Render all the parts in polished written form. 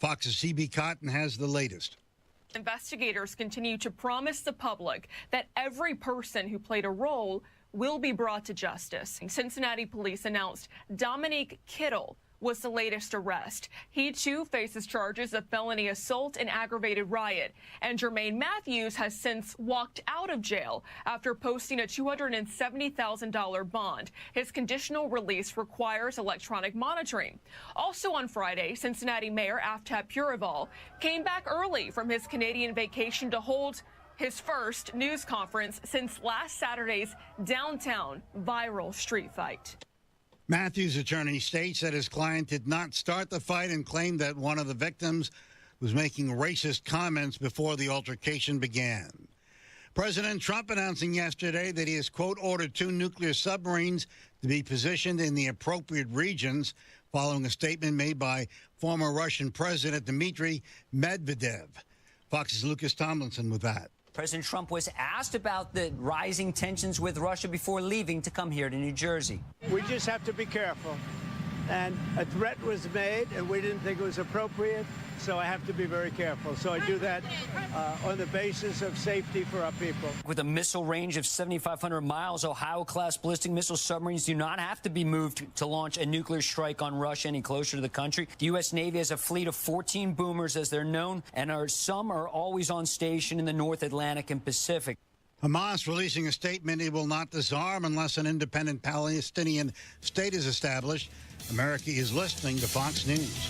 Fox's C.B. Cotton has the latest. Investigators continue to promise the public that every person who played a role will be brought to justice. Cincinnati police announced Dominique Kittle was the latest arrest. He, too, faces charges of felony assault and aggravated riot. And Jermaine Matthews has since walked out of jail after posting a $270,000 bond. His conditional release requires electronic monitoring. Also on Friday, Cincinnati Mayor Aftab Purival came back early from his Canadian vacation to hold his first news conference since last Saturday's downtown viral street fight. Matthews' attorney states that his client did not start the fight and claimed that one of the victims was making racist comments before the altercation began. President Trump announcing yesterday that he has, quote, ordered 2 nuclear submarines to be positioned in the appropriate regions following a statement made by former Russian President Dmitry Medvedev. Fox's Lucas Tomlinson with that. President Trump was asked about the rising tensions with Russia before leaving to come here to New Jersey. We just have to be careful. And a threat was made, and we didn't think it was appropriate, so I have to be very careful. So I do that on the basis of safety for our people. With a missile range of 7,500 miles, Ohio-class ballistic missile submarines do not have to be moved to launch a nuclear strike on Russia any closer to the country. The U.S. Navy has a fleet of 14 boomers, as they're known, and some are always on station in the North Atlantic and Pacific. Hamas releasing a statement it will not disarm unless an independent Palestinian state is established. America is listening to Fox News.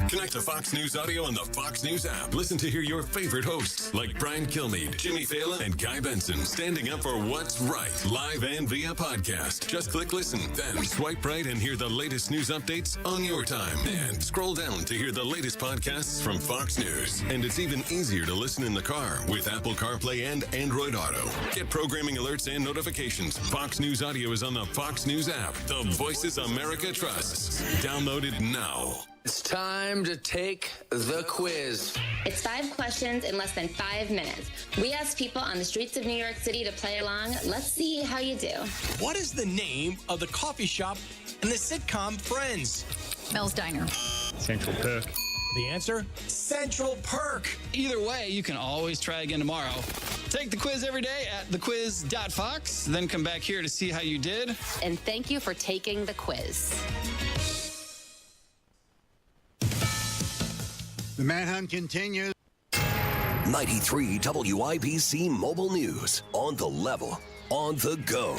Connect to Fox News Audio on the Fox News app. Listen to hear your favorite hosts like Brian Kilmeade, Jimmy Fallon, and Guy Benson standing up for what's right, live and via podcast. Just click listen, then swipe right and hear the latest news updates on your time. And scroll down to hear the latest podcasts from Fox News. And it's even easier to listen in the car with Apple CarPlay and Android Auto. Get programming alerts and notifications. Fox News Audio is on the Fox News app. The voices America trusts. Download it now. It's time to take the quiz. It's 5 questions in less than 5 minutes. We asked people on the streets of New York City to play along. Let's see how you do. What is the name of the coffee shop in the sitcom Friends? Mel's Diner. Central Perk. The answer? Central Perk. Either way, you can always try again tomorrow. Take the quiz every day at thequiz.fox, then come back here to see how you did. And thank you for taking the quiz. The manhunt continues. 93 WIBC Mobile News. On the level. On the go.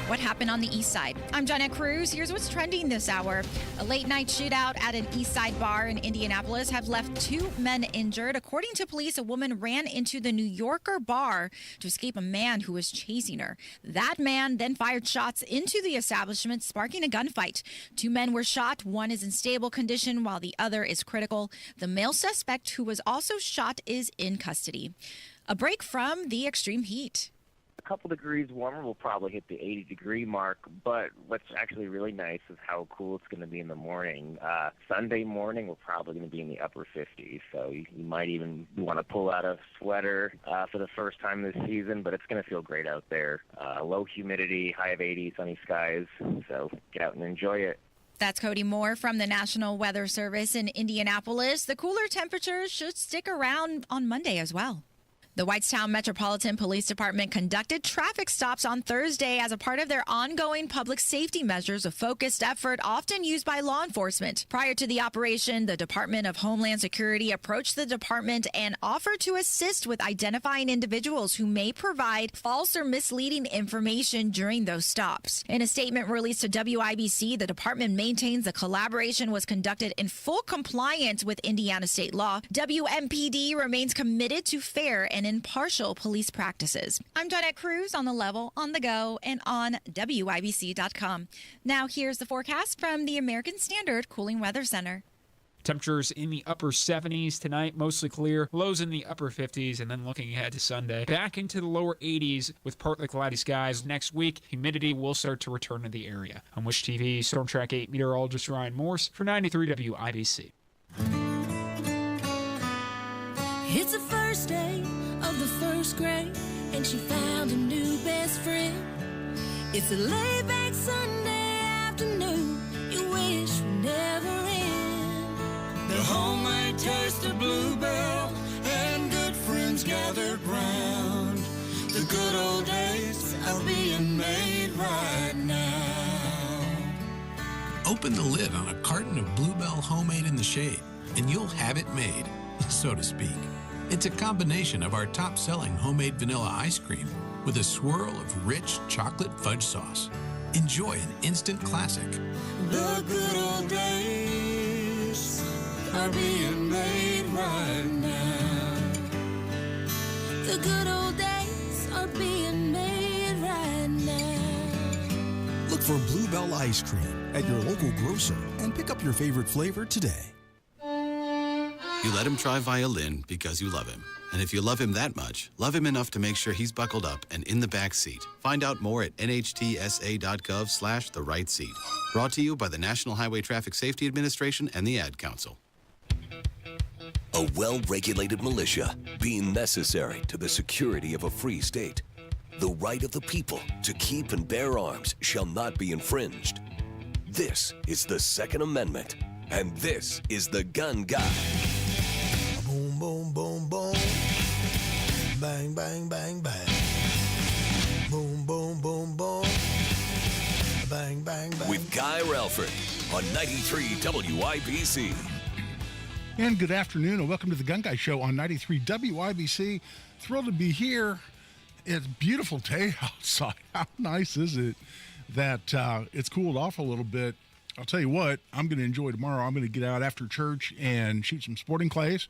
What happened on the east side? I'm Jonette Cruz. Here's what's trending this hour. A late-night shootout at an east side bar in Indianapolis have left 2 men injured. According to police, a woman ran into the New Yorker bar to escape a man who was chasing her. That man then fired shots into the establishment, sparking a gunfight. 2 men were shot. One is in stable condition while the other is critical. The male suspect, who was also shot, is in custody. A break from the extreme heat. A couple degrees warmer, we'll probably hit the 80-degree mark, but what's actually really nice is how cool it's going to be in the morning. Sunday morning, we're probably going to be in the upper 50s, so you might even want to pull out a sweater for the first time this season, but it's going to feel great out there. Low humidity, high of 80, sunny skies, so get out and enjoy it. That's Cody Moore from the National Weather Service in Indianapolis. The cooler temperatures should stick around on Monday as well. The Whitestown Metropolitan Police Department conducted traffic stops on Thursday as a part of their ongoing public safety measures, a focused effort often used by law enforcement. Prior to the operation, the Department of Homeland Security approached the department and offered to assist with identifying individuals who may provide false or misleading information during those stops. In a statement released to WIBC, the department maintains the collaboration was conducted in full compliance with Indiana state law. WMPD remains committed to fair and impartial police practices. I'm Jonette Cruz on the level, on the go, and on WIBC.com. Now here's the forecast from the American Standard Cooling Weather Center. Temperatures in the upper 70s tonight, mostly clear. Lows in the upper 50s, and then looking ahead to Sunday, back into the lower 80s with partly cloudy skies. Next week, humidity will start to return to the area. On Wish TV, Storm Track 8 meteorologist Ryan Morse for 93 WIBC. It's the first day of the first grade, and she found a new best friend. It's a laid-back Sunday afternoon. good old days are being made right now. Open the lid on a carton of Bluebell Homemade in the Shade, and you'll have it made, so to speak. It's a combination of our top-selling homemade vanilla ice cream with a swirl of rich chocolate fudge sauce. Enjoy an instant classic. The good old days are being made right now. The good old days are being made right now. Look for Bluebell Ice Cream at your local grocer and pick up your favorite flavor today. You let him try violin because you love him. And if you love him that much, love him enough to make sure he's buckled up and in the back seat. Find out more at nhtsa.gov/the-right seat. Brought to you by the National Highway Traffic Safety Administration and the Ad Council. A well-regulated militia being necessary to the security of a free state. The right of the people to keep and bear arms shall not be infringed. This is the Second Amendment, and this is the Gun Guy. Boom, boom, boom, boom. Bang, bang, bang, bang. Boom, boom, boom, boom. Bang, bang, bang. With Guy Relford on 93 WIBC. And good afternoon, and welcome to the Gun Guy Show on 93 WIBC. Thrilled to be here. It's a beautiful day outside. How nice is it that it's cooled off a little bit? I'll tell you what, I'm going to enjoy tomorrow. I'm going to get out after church and shoot some sporting clays.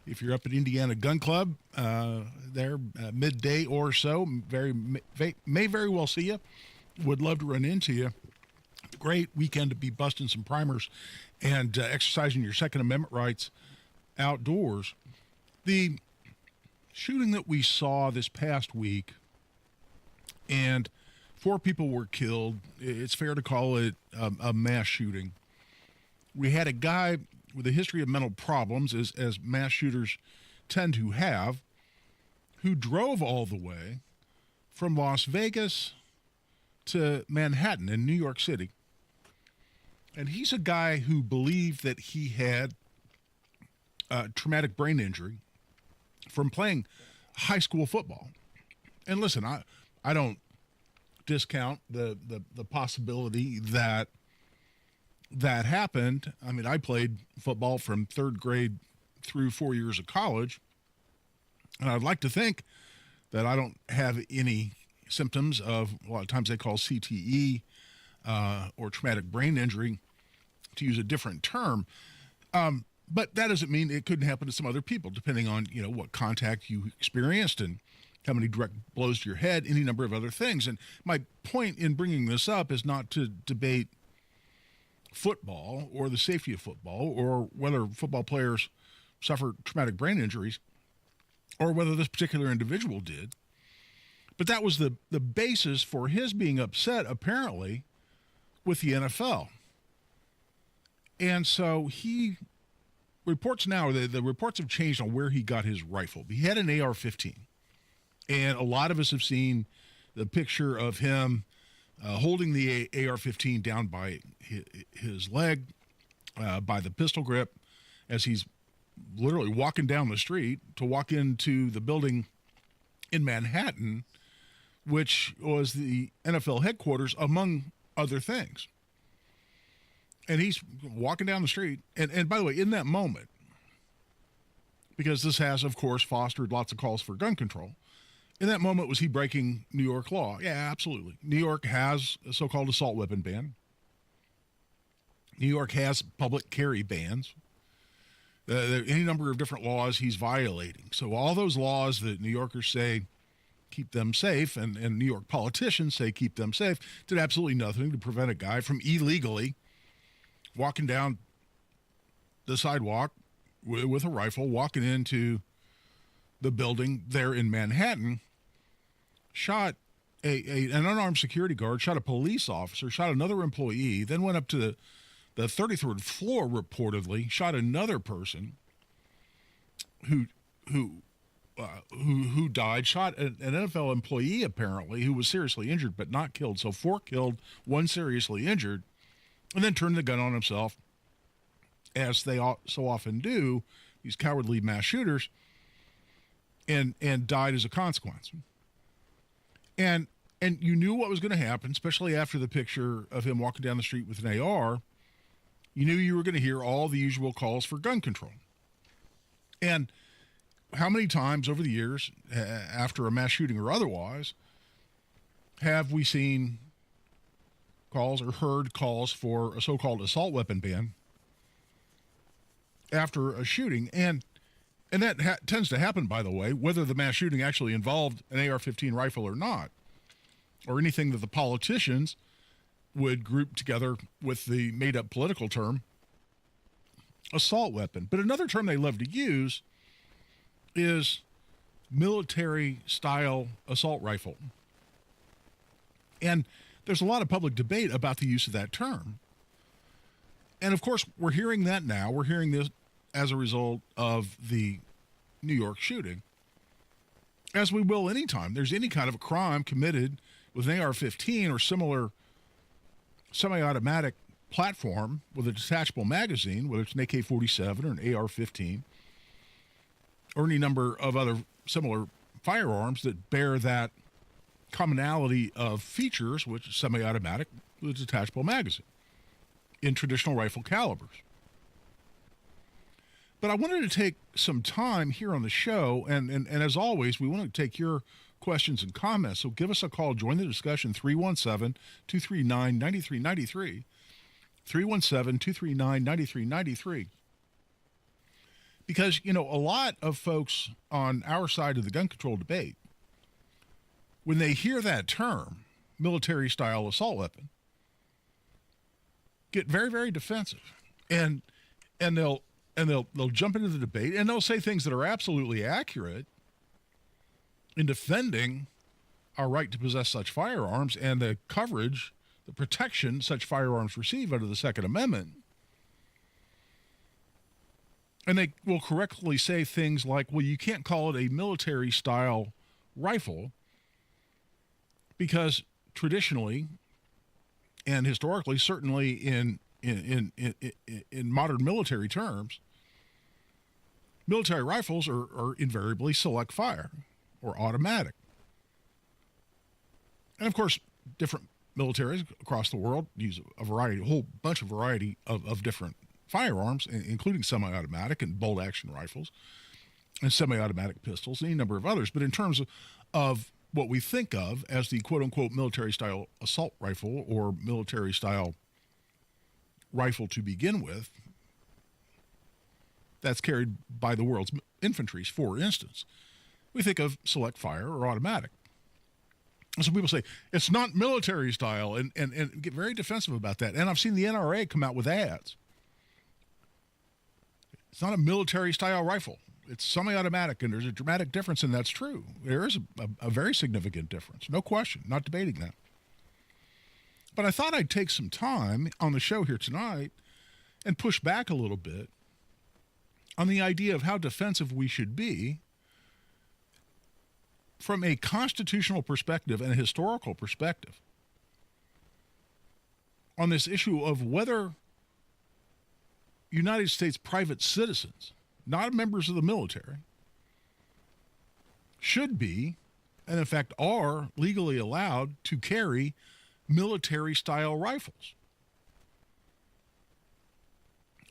If you're up at Indiana Gun Club there midday or so, may very well see you. Would love to run into you. Great weekend to be busting some primers and exercising your Second Amendment rights outdoors. The shooting that we saw this past week, and 4 people were killed. It's fair to call it a mass shooting. We had a guy with a history of mental problems, as mass shooters tend to have, who drove all the way from Las Vegas to Manhattan in New York City. And he's a guy who believed that he had traumatic brain injury from playing high school football. And listen, I don't discount the possibility that happened. I mean, I played football from 3rd grade through 4 years of college, and I'd like to think that I don't have any symptoms of, a lot of times they call CTE or traumatic brain injury, to use a different term. But that doesn't mean it couldn't happen to some other people, depending on, what contact you experienced and how many direct blows to your head, any number of other things. And my point in bringing this up is not to debate football or the safety of football or whether football players suffer traumatic brain injuries or whether this particular individual did. But that was the basis for his being upset, apparently, with the NFL. And so he reports now, the reports have changed on where he got his rifle. He had an AR-15. And a lot of us have seen the picture of him holding the AR-15 down by his leg, by the pistol grip, as he's literally walking down the street to walk into the building in Manhattan, which was the NFL headquarters, among other things. And he's walking down the street. And by the way, in that moment, because this has, of course, fostered lots of calls for gun control, in that moment, was he breaking New York law? Yeah, absolutely. New York has a so-called assault weapon ban. New York has public carry bans. Any number of different laws he's violating. So all those laws that New Yorkers say keep them safe, and New York politicians say keep them safe, did absolutely nothing to prevent a guy from illegally walking down the sidewalk with a rifle, walking into the building there in Manhattan, shot an unarmed security guard, shot a police officer, shot another employee, then went up to the 33rd floor, reportedly, shot another person who died, shot an NFL employee, apparently, who was seriously injured but not killed. So 4 killed, 1 seriously injured, and then turned the gun on himself, as they so often do, these cowardly mass shooters, and died as a consequence. And you knew what was going to happen, especially after the picture of him walking down the street with an AR. You knew you were going to hear all the usual calls for gun control. And how many times over the years, after a mass shooting or otherwise, have we seen calls or heard calls for a so-called assault weapon ban after a shooting? And that tends to happen, by the way, whether the mass shooting actually involved an AR-15 rifle or not, or anything that the politicians would group together with the made-up political term, assault weapon. But another term they love to use is military-style assault rifle. And there's a lot of public debate about the use of that term. And, of course, we're hearing that now. We're hearing this as a result of the New York shooting, as we will anytime there's any kind of a crime committed with an AR-15 or similar semi-automatic platform with a detachable magazine, whether it's an AK-47 or an AR-15 or any number of other similar firearms that bear that commonality of features, which is semi-automatic with a detachable magazine in traditional rifle calibers. But I wanted to take some time here on the show, and as always, we want to take your questions and comments. So give us a call. Join the discussion, 317-239-9393. 317-239-9393. Because, a lot of folks on our side of the gun control debate, when they hear that term, military-style assault weapon, get very, very defensive. And they'll jump into the debate, and they'll say things that are absolutely accurate in defending our right to possess such firearms and the coverage, the protection such firearms receive under the Second Amendment. And they will correctly say things like, well, you can't call it a military-style rifle because traditionally and historically, certainly in modern military terms, military rifles are invariably select fire or automatic. And of course, different militaries across the world use a whole bunch of variety of different firearms, including semi-automatic and bolt-action rifles and semi-automatic pistols, and any number of others. But in terms of what we think of as the quote-unquote military-style assault rifle or military-style rifle to begin with, that's carried by the world's infantries, for instance, we think of select fire or automatic. And so people say, it's not military style, and get very defensive about that. And I've seen the NRA come out with ads. It's not a military style rifle. It's semi-automatic, and there's a dramatic difference, and that's true. There is a very significant difference, no question, not debating that. But I thought I'd take some time on the show here tonight and push back a little bit on the idea of how defensive we should be from a constitutional perspective and a historical perspective on this issue of whether United States private citizens, not members of the military, should be, and in fact are, legally allowed to carry military-style rifles.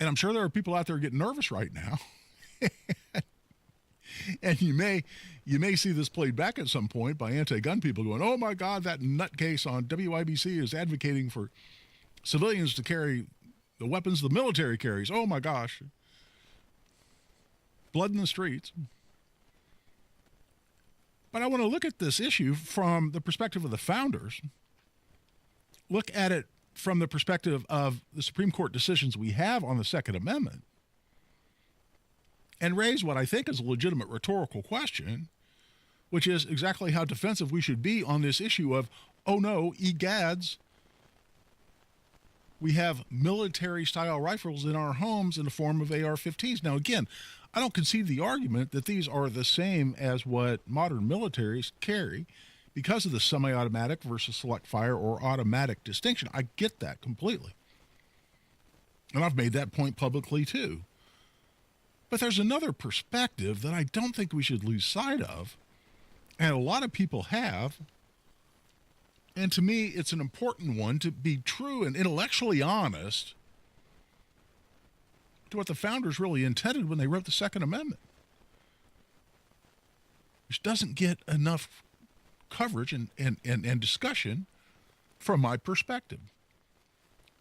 And I'm sure there are people out there getting nervous right now. And you may see this played back at some point by anti-gun people going, oh my God, that nutcase on WIBC is advocating for civilians to carry the weapons the military carries. Oh my gosh. Blood in the streets. But I want to look at this issue from the perspective of the founders. Look at it from the perspective of the Supreme Court decisions we have on the Second Amendment, and raise what I think is a legitimate rhetorical question, which is exactly how defensive we should be on this issue of, oh no, egads, we have military-style rifles in our homes in the form of AR-15s. Now, again, I don't concede the argument that these are the same as what modern militaries carry because of the semi-automatic versus select fire or automatic distinction. I get that completely. And I've made that point publicly too. But there's another perspective that I don't think we should lose sight of, and a lot of people have, And to me, it's an important one to be true and intellectually honest to what the founders really intended when they wrote the Second Amendment, which doesn't get enough coverage and discussion from my perspective.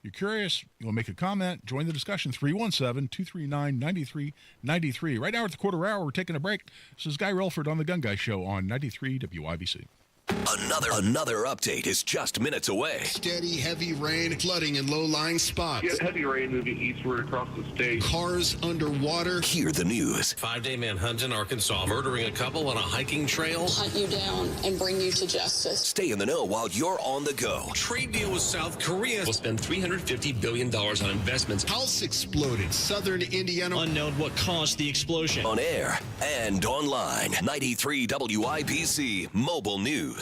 You're curious, you want to make a comment, join the discussion, 317-239-9393. Right now at the quarter hour, we're taking a break. This is Guy Relford on The Gun Guy Show on 93 WIBC. Another update is just minutes away. Steady, heavy rain, flooding in low-lying spots. Yeah, heavy rain moving eastward across the state. Cars underwater. Hear the news. 5-day manhunt in Arkansas, murdering a couple on a hiking trail. Hunt you down and bring you to justice. Stay in the know while you're on the go. Trade deal with South Korea will spend $350 billion on investments. House exploded. Southern Indiana. Unknown what caused the explosion. On air and online. 93 WIBC Mobile News.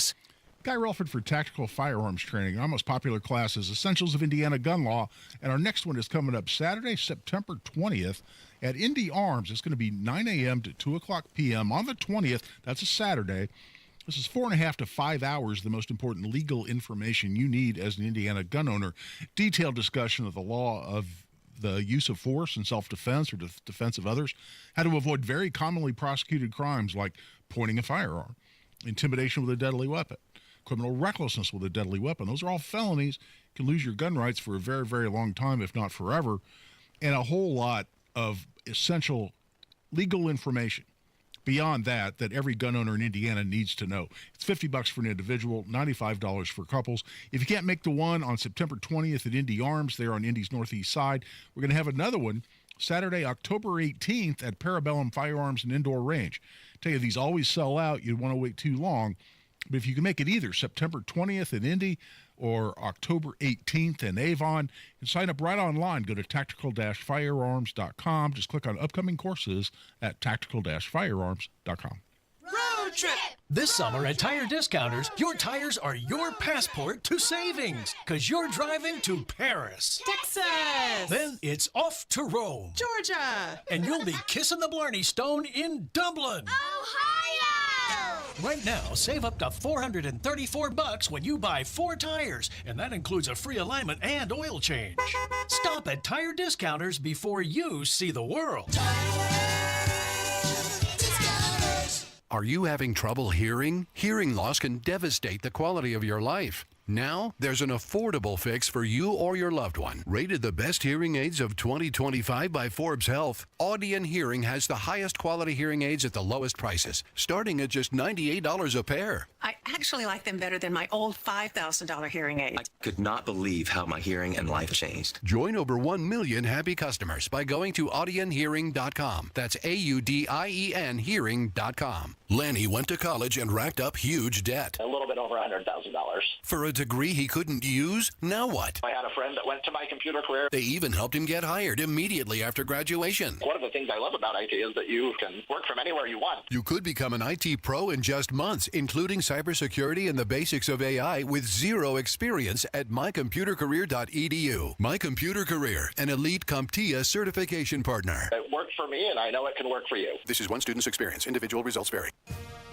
Guy Relford for Tactical Firearms Training. Our most popular class is Essentials of Indiana Gun Law, and our next one is coming up Saturday, September 20th at Indy Arms. It's going to be 9 a.m. to 2 o'clock p.m. on the 20th. That's a Saturday. This is 4.5 to 5 hours, the most important legal information you need as an Indiana gun owner. Detailed discussion of the law of the use of force in self-defense or defense of others, how to avoid very commonly prosecuted crimes like pointing a firearm, intimidation with a deadly weapon, criminal recklessness with a deadly weapon. Those are all felonies. You can lose your gun rights for a very, very long time, if not forever, and a whole lot of essential legal information beyond that every gun owner in Indiana needs to know. It's $50 for an individual, $95 for couples. If you can't make the one on September 20th at Indy Arms, there on Indy's northeast side, we're going to have another one Saturday, October 18th at Parabellum Firearms and Indoor Range. I tell you, these always sell out. You don't want to wait too long. But if you can make it either September 20th in Indy or October 18th in Avon, you can sign up right online. Go to tactical-firearms.com. Just click on upcoming courses at tactical-firearms.com. Road trip! This summer at Tire Discounters, your tires are your passport to savings, because you're driving to Paris, Texas, then it's off to Rome, Georgia, and you'll be kissing the Blarney Stone in Dublin, Ohio! Right now, save up to $434 when you buy 4 tires, and that includes a free alignment and oil change. Stop at Tire Discounters before you see the world. Are you having trouble hearing? Hearing loss can devastate the quality of your life. Now, there's an affordable fix for you or your loved one. Rated the best hearing aids of 2025 by Forbes Health, Audion Hearing has the highest quality hearing aids at the lowest prices, starting at just $98 a pair. I actually like them better than my old $5,000 hearing aid. I could not believe how my hearing and life changed. Join over 1 million happy customers by going to audionhearing.com. That's AUDIEN hearing.com. Lanny went to college and racked up huge debt. A little bit over $100,000. For a degree he couldn't use? Now what? I had a friend that went to My Computer Career. They even helped him get hired immediately after graduation. One of the things I love about IT is that you can work from anywhere you want. You could become an IT pro in just months, including cybersecurity and the basics of AI with zero experience at mycomputercareer.edu. My Computer Career, an elite CompTIA certification partner. It worked for me, and I know it can work for you. This is one student's experience. Individual results vary.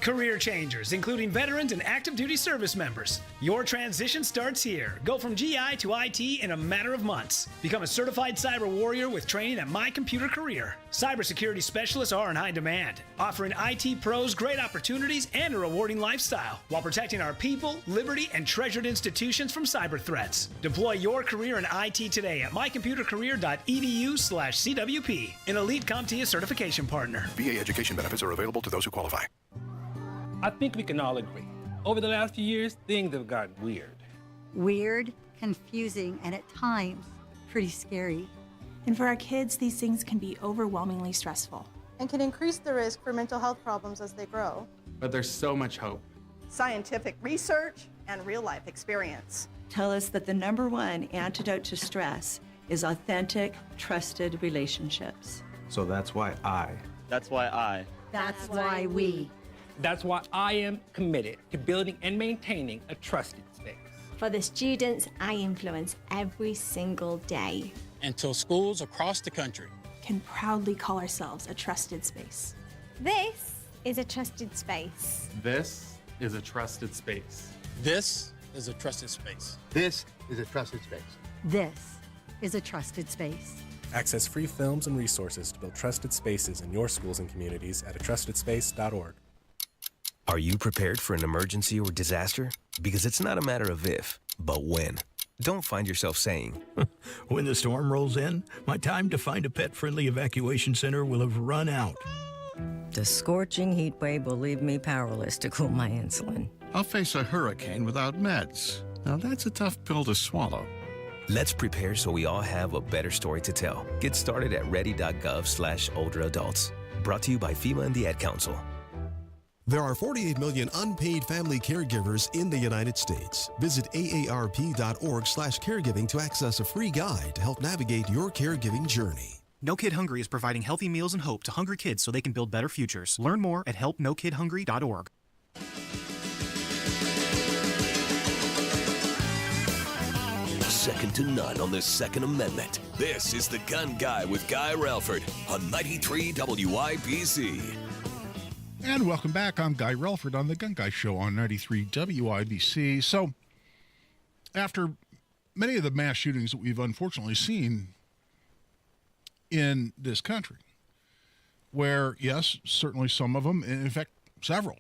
Career changers, including veterans and active duty service members. Your transition starts here. Go from GI to IT in a matter of months. Become a certified cyber warrior with training at My Computer Career. Cybersecurity specialists are in high demand, offering IT pros great opportunities and a rewarding lifestyle while protecting our people, liberty, and treasured institutions from cyber threats. Deploy your career in IT today at mycomputercareer.edu/CWP, an elite CompTIA certification partner. VA education benefits are available to those who qualify. I think we can all agree. Over the last few years, things have gotten weird. Weird, confusing, and at times, pretty scary. And for our kids, these things can be overwhelmingly stressful. And can increase the risk for mental health problems as they grow. But there's so much hope. Scientific research and real-life experience tell us that the #1 antidote to stress is authentic, trusted relationships. So that's why I. That's why we. That's why I am committed to building and maintaining a trusted space. For the students I influence every single day. Until schools across the country can proudly call ourselves a trusted space. This is a trusted space. This is a trusted space. This is a trusted space. This is a trusted space. This is a trusted space. Access free films and resources to build trusted spaces in your schools and communities at atrustedspace.org. Are you prepared for an emergency or disaster? Because it's not a matter of if, but when. Don't find yourself saying, when the storm rolls in, my time to find a pet-friendly evacuation center will have run out. The scorching heat wave will leave me powerless to cool my insulin. I'll face a hurricane without meds. Now that's a tough pill to swallow. Let's prepare so we all have a better story to tell. Get started at ready.gov/older adults. Brought to you by FEMA and the Ad Council. There are 48 million unpaid family caregivers in the United States. Visit aarp.org/caregiving to access a free guide to help navigate your caregiving journey. No Kid Hungry is providing healthy meals and hope to hungry kids so they can build better futures. Learn more at helpnokidhungry.org. Second to none on the Second Amendment. This is The Gun Guy with Guy Relford on 93 WIBC. And welcome back. I'm Guy Relford on The Gun Guy Show on 93 WIBC. So, after many of the mass shootings that we've unfortunately seen in this country, where, yes, certainly some of them, in fact, several,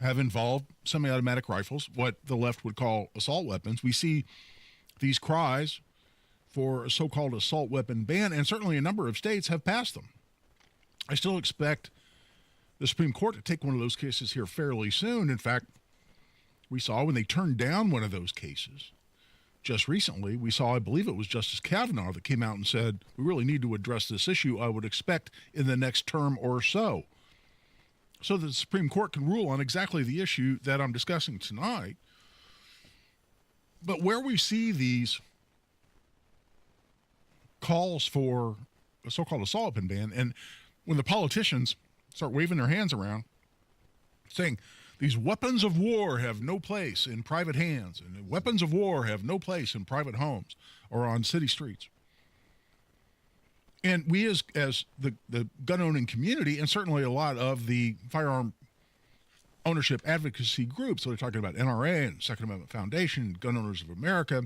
have involved semi-automatic rifles, what the left would call assault weapons. We see these cries for a so-called assault weapon ban, and certainly a number of states have passed them. I still expect the Supreme Court to take one of those cases here fairly soon. In fact, we saw when they turned down one of those cases just recently, we saw, I believe it was Justice Kavanaugh that came out and said, we really need to address this issue, I would expect, in the next term or so. So that the Supreme Court can rule on exactly the issue that I'm discussing tonight. But where we see these calls for a so-called assault weapon ban, and when the politicians start waving their hands around, saying these weapons of war have no place in private hands, and weapons of war have no place in private homes or on city streets. And we as the gun-owning community, and certainly a lot of the firearm ownership advocacy groups, so they're talking about NRA and Second Amendment Foundation, Gun Owners of America,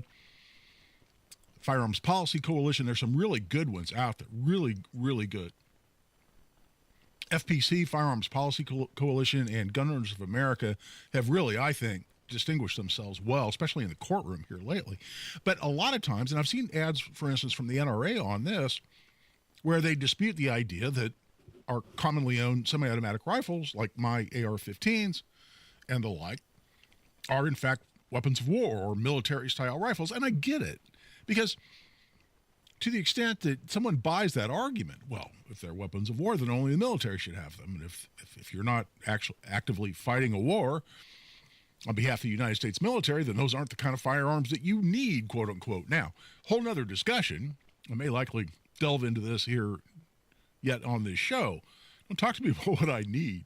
Firearms Policy Coalition, there's some really good ones out there, really, really good. FPC, Firearms Policy Coalition, and Gun Owners of America have really, I think, distinguished themselves well, especially in the courtroom here lately. But a lot of times, and I've seen ads, for instance, from the NRA on this, where they dispute the idea that our commonly owned semi-automatic rifles, like my AR-15s and the like, are in fact weapons of war or military-style rifles. And I get it, because to the extent that someone buys that argument, well, if they're weapons of war, then only the military should have them. And if you're not actually actively fighting a war on behalf of the United States military, then those aren't the kind of firearms that you need, quote unquote. Now, whole nother discussion. I may likely delve into this here yet on this show. Don't talk to me about what I need.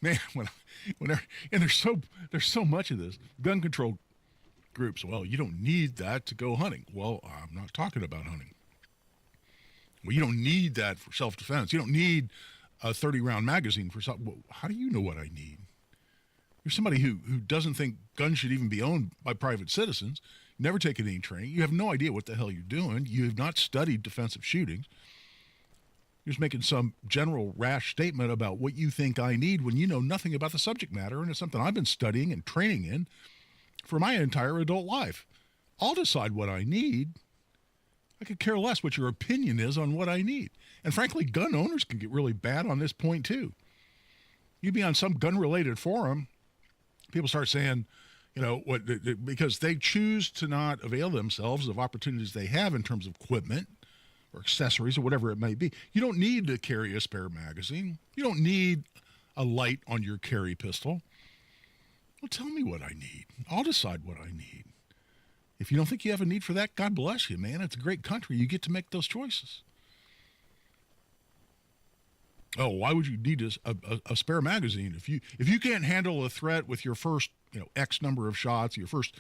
Man, and there's so much of this. Gun control groups, well, you don't need that to go hunting. Well, I'm not talking about hunting. Well, you don't need that for self-defense. You don't need a 30-round magazine for something. Well, how do you know what I need? You're somebody who doesn't think guns should even be owned by private citizens, never taken any training. You have no idea what the hell you're doing. You have not studied defensive shootings. You're just making some general rash statement about what you think I need when you know nothing about the subject matter, and it's something I've been studying and training in for my entire adult life. I'll decide what I need. I could care less what your opinion is on what I need. And frankly, gun owners can get really bad on this point too. You'd be on some gun-related forum, people start saying, you know, because they choose to not avail themselves of opportunities they have in terms of equipment or accessories or whatever it may be. You don't need to carry a spare magazine. You don't need a light on your carry pistol. Well, tell me what I need. I'll decide what I need. If you don't think you have a need for that, God bless you, man. It's a great country. You get to make those choices. Oh, why would you need a spare magazine? If you can't handle a threat with your first, X number of shots, your first,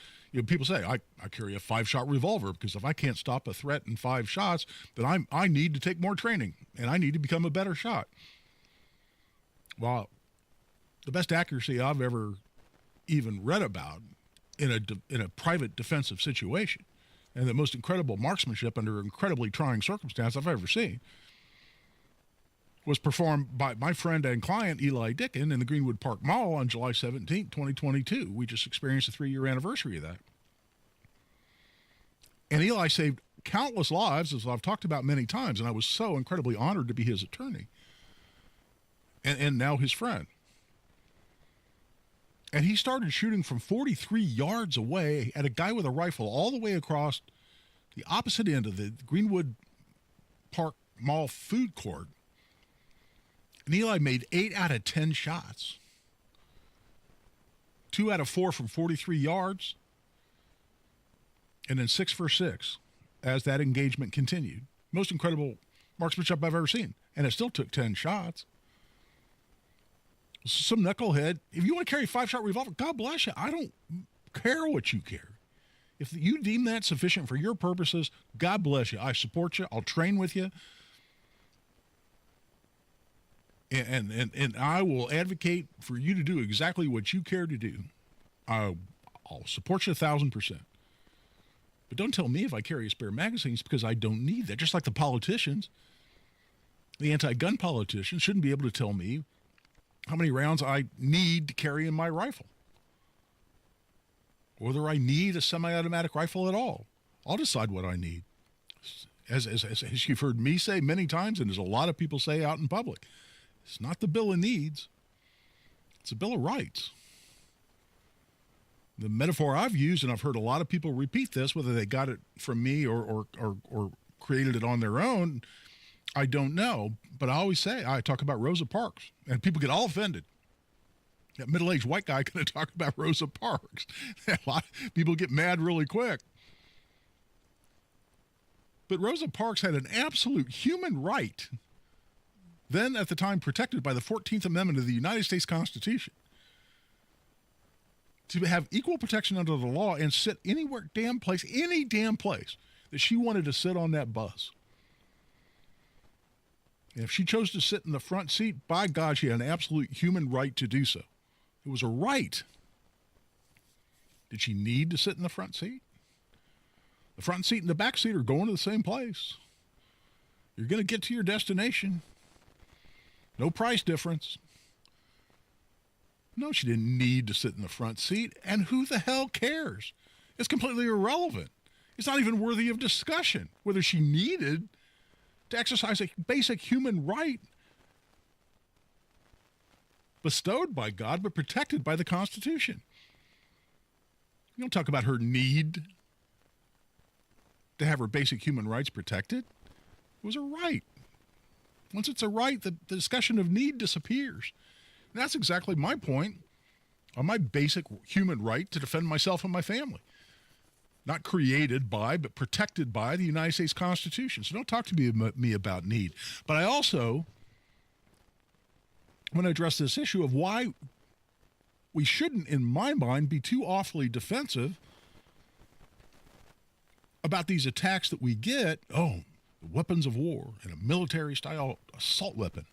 people say, I carry a 5-shot revolver because if I can't stop a threat in 5 shots, then I need to take more training and I need to become a better shot. Well, the best accuracy I've ever even read about in a private defensive situation, and the most incredible marksmanship under incredibly trying circumstances I've ever seen was performed by my friend and client Eli Dickin in the Greenwood Park Mall on July 17, 2022. We just experienced the 3-year anniversary of that. And Eli saved countless lives, as I've talked about many times, and I was so incredibly honored to be his attorney and now his friend. And he started shooting from 43 yards away at a guy with a rifle all the way across the opposite end of the Greenwood Park Mall food court. And Eli made 8 out of 10 shots. 2 out of 4 from 43 yards. And then 6 for 6 as that engagement continued. Most incredible marksmanship I've ever seen. And it still took 10 shots. Some knucklehead, if you want to carry a 5-shot revolver, God bless you. I don't care what you carry. If you deem that sufficient for your purposes, God bless you. I support you. I'll train with you. And I will advocate for you to do exactly what you care to do. I'll support you 1,000%. But don't tell me if I carry a spare magazine, it's because I don't need that. Just like the politicians, the anti-gun politicians shouldn't be able to tell me how many rounds I need to carry in my rifle. Whether I need a semi-automatic rifle at all. I'll decide what I need. As you've heard me say many times, and as a lot of people say out in public, it's not the Bill of Needs. It's a Bill of Rights. The metaphor I've used, and I've heard a lot of people repeat this, whether they got it from me or created it on their own, I don't know. But I always say, I talk about Rosa Parks, and people get all offended. That middle-aged white guy going to talk about Rosa Parks. A lot of people get mad really quick. But Rosa Parks had an absolute human right, then at the time protected by the 14th Amendment of the United States Constitution, to have equal protection under the law and sit anywhere, any damn place that she wanted to sit on that bus. And if she chose to sit in the front seat, by God, she had an absolute human right to do so. It was a right. Did she need to sit in the front seat? The front seat and the back seat are going to the same place. You're going to get to your destination. No price difference. No, she didn't need to sit in the front seat. And who the hell cares? It's completely irrelevant. It's not even worthy of discussion whether she needed to exercise a basic human right bestowed by God but protected by the Constitution. You don't talk about her need to have her basic human rights protected. It was a right. Once it's a right, the discussion of need disappears. And that's exactly my point on my basic human right to defend myself and my family. Not created by, but protected by the United States Constitution. So don't talk to me about need. But I also want to address this issue of why we shouldn't, in my mind, be too awfully defensive about these attacks that we get. Oh, weapons of war and a military-style assault weapon.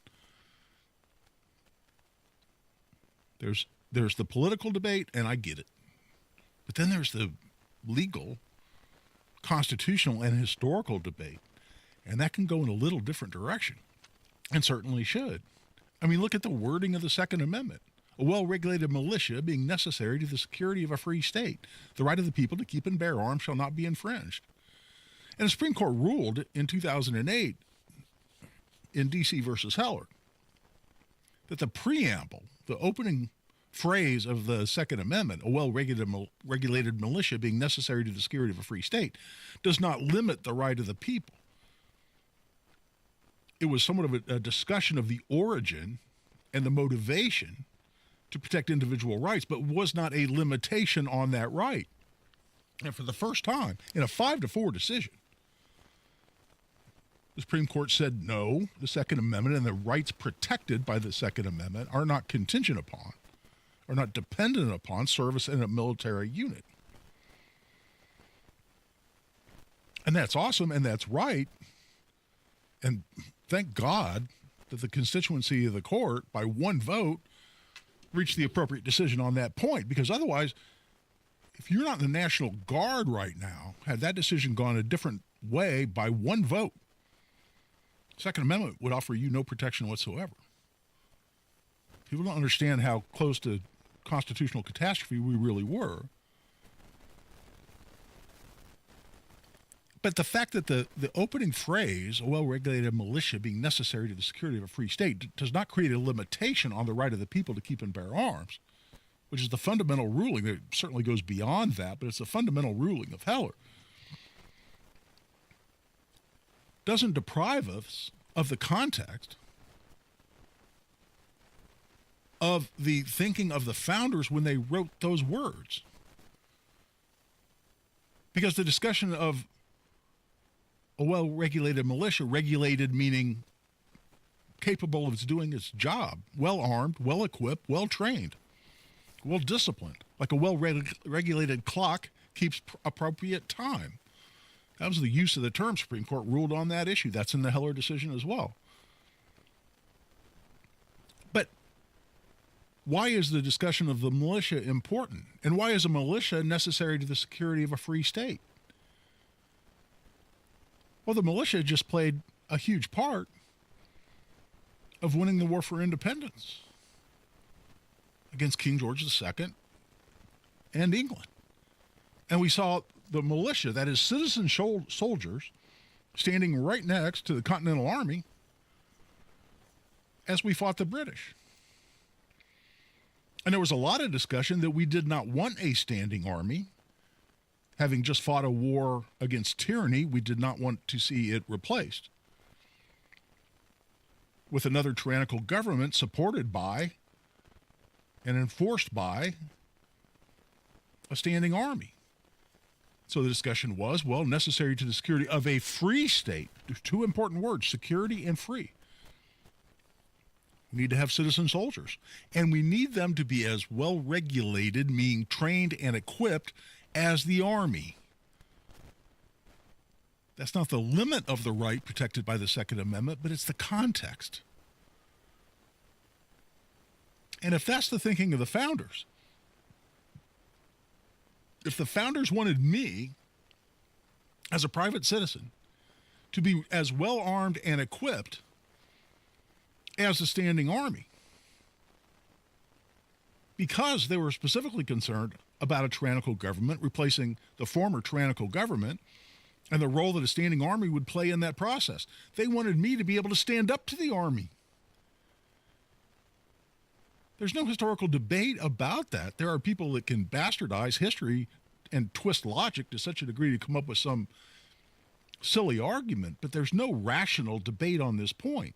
There's the political debate, and I get it. But then there's the legal, constitutional, and historical debate. And that can go in a little different direction, and certainly should. I mean, look at the wording of the Second Amendment. A well-regulated militia being necessary to the security of a free state. The right of the people to keep and bear arms shall not be infringed. And the Supreme Court ruled in 2008 in D.C. versus Heller that the preamble, the opening phrase of the Second Amendment, a well-regulated militia being necessary to the security of a free state, does not limit the right of the people. It was somewhat of a discussion of the origin and the motivation to protect individual rights, but was not a limitation on that right. And for the first time, in a 5-4 decision, the Supreme Court said no, the Second Amendment and the rights protected by the Second Amendment are not contingent upon, are not dependent upon service in a military unit. And that's awesome, and that's right. And thank God that the constituency of the court, by one vote, reached the appropriate decision on that point, because otherwise if you're not in the National Guard right now, had that decision gone a different way by one vote, Second Amendment would offer you no protection whatsoever. People don't understand how close to constitutional catastrophe we really were. But the fact that the opening phrase, a well-regulated militia being necessary to the security of a free state, does not create a limitation on the right of the people to keep and bear arms, which is the fundamental ruling. It certainly goes beyond that, but it's the fundamental ruling of Heller. Doesn't deprive us of the context of the thinking of the founders when they wrote those words. Because the discussion of a well-regulated militia, regulated meaning capable of doing its job, well-armed, well-equipped, well-trained, well-disciplined, like a well-regulated clock keeps appropriate time. That was the use of the term. Supreme Court ruled on that issue. That's in the Heller decision as well. But why is the discussion of the militia important? And why is a militia necessary to the security of a free state? Well, the militia just played a huge part of winning the war for independence against King George II and England. And we saw the militia, that is citizen soldiers, standing right next to the Continental Army as we fought the British. And there was a lot of discussion that we did not want a standing army. Having just fought a war against tyranny, we did not want to see it replaced with another tyrannical government supported by and enforced by a standing army. So the discussion was, well, necessary to the security of a free state. There's two important words, security and free. We need to have citizen soldiers. And we need them to be as well regulated, meaning trained and equipped, as the Army. That's not the limit of the right protected by the Second Amendment, but it's the context. And if that's the thinking of the founders, if the founders wanted me, as a private citizen, to be as well armed and equipped as the standing army, because they were specifically concerned about a tyrannical government replacing the former tyrannical government and the role that a standing army would play in that process. They wanted me to be able to stand up to the army. There's no historical debate about that. There are people that can bastardize history and twist logic to such a degree to come up with some silly argument, but there's no rational debate on this point.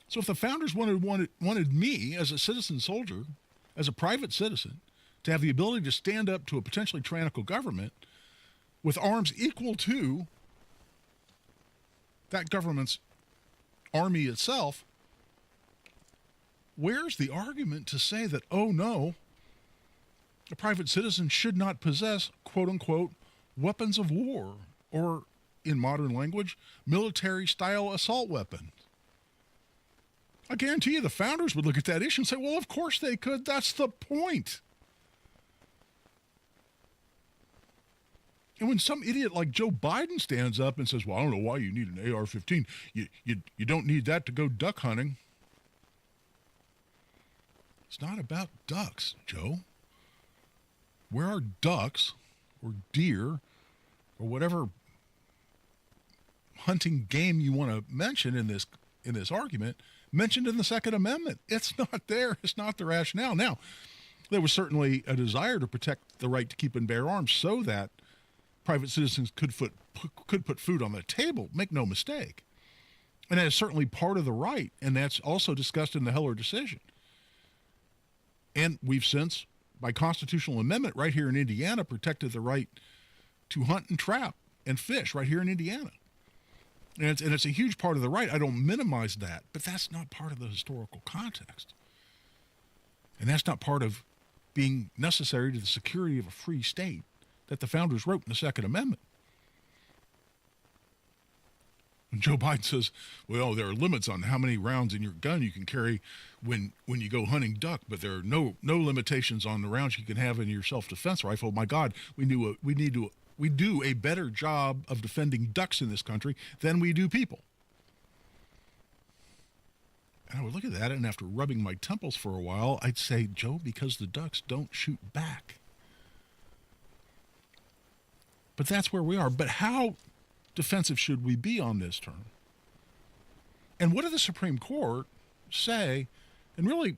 So if the founders wanted me as a citizen soldier, as a private citizen, to have the ability to stand up to a potentially tyrannical government with arms equal to that government's army itself, where's the argument to say that, oh no, a private citizen should not possess, quote unquote, weapons of war, or in modern language, military-style assault weapons? I guarantee you the founders would look at that issue and say, well, of course they could. That's the point. And when some idiot like Joe Biden stands up and says, well, I don't know why you need an AR-15. You don't need that to go duck hunting. It's not about ducks, Joe. Where are ducks or deer or whatever hunting game you want to mention in this argument mentioned in the Second Amendment? It's not there. It's not the rationale. Now, there was certainly a desire to protect the right to keep and bear arms so that private citizens could put food on the table. Make no mistake. And that is certainly part of the right, and that's also discussed in the Heller decision. And we've since, by constitutional amendment right here in Indiana, protected the right to hunt and trap and fish right here in Indiana. And it's a huge part of the right. I don't minimize that, but that's not part of the historical context. And that's not part of being necessary to the security of a free state that the founders wrote in the Second Amendment. Joe Biden says, well, there are limits on how many rounds in your gun you can carry when you go hunting duck, but there are no limitations on the rounds you can have in your self-defense rifle. My God, we do a better job of defending ducks in this country than we do people. And I would look at that, and after rubbing my temples for a while, I'd say, Joe, because the ducks don't shoot back. But that's where we are. But how defensive should we be on this term? And what did the Supreme Court say, and really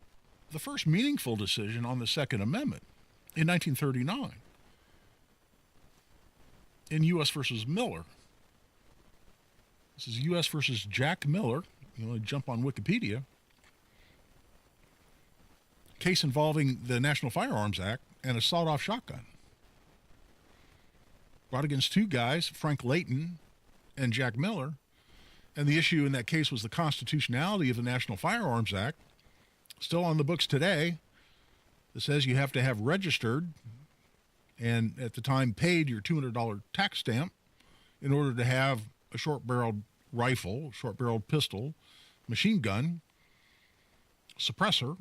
the first meaningful decision on the Second Amendment in 1939 in U.S. versus Miller? This is U.S. versus Jack Miller. You want to jump on Wikipedia. Case involving the National Firearms Act and a sawed-off shotgun. Brought against two guys, Frank Layton and Jack Miller. And the issue in that case was the constitutionality of the National Firearms Act. Still on the books today. It says you have to have registered and at the time paid your $200 tax stamp in order to have a short-barreled rifle, short-barreled pistol, machine gun, suppressor,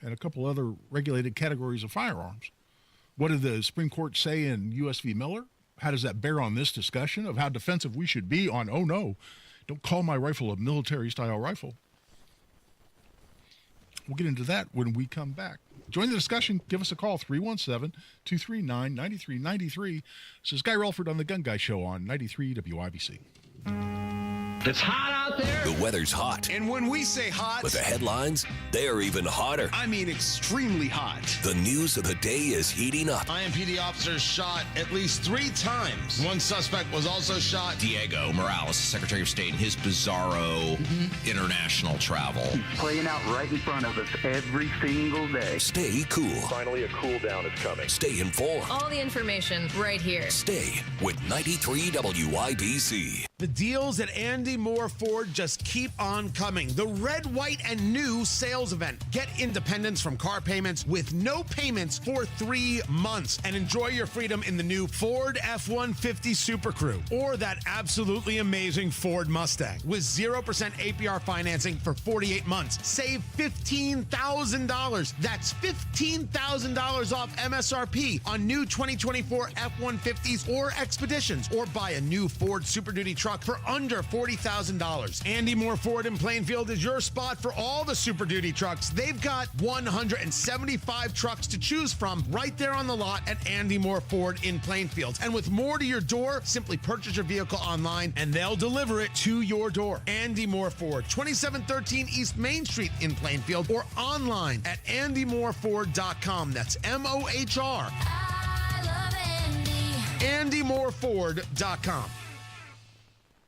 and a couple other regulated categories of firearms. What did the Supreme Court say in U.S. v. Miller? How does that bear on this discussion of how defensive we should be on, oh no, don't call my rifle a military-style rifle? We'll get into that when we come back. Join the discussion. Give us a call, 317-239-9393. This is Guy Relford on the Gun Guy Show on 93 WIBC. It's hot out there. The weather's hot. And when we say hot, But the headlines, they're even hotter. I mean extremely hot. The news of the day is heating up. IMPD officers shot at least 3 times. One suspect was also shot. Diego Morales, Secretary of State, in his bizarro international travel. Playing out right in front of us every single day. Stay cool. Finally, a cool down is coming. Stay informed. All the information right here. Stay with 93 WIBC. The deals at Andy Moore Ford just keep on coming. The red, white, and new sales event. Get independence from car payments with no payments for 3 months and enjoy your freedom in the new Ford F-150 Super Crew or that absolutely amazing Ford Mustang with 0% APR financing for 48 months. Save $15,000. That's $15,000 off MSRP on new 2024 F-150s or Expeditions, or buy a new Ford Super Duty truck for under $40,000. Andy Moore Ford in Plainfield is your spot for all the Super Duty trucks. They've got 175 trucks to choose from right there on the lot at Andy Moore Ford in Plainfield. And with more to your door, simply purchase your vehicle online and they'll deliver it to your door. Andy Moore Ford, 2713 East Main Street in Plainfield, or online at andymoreford.com. That's MOHR. I love Andy. andymoreford.com.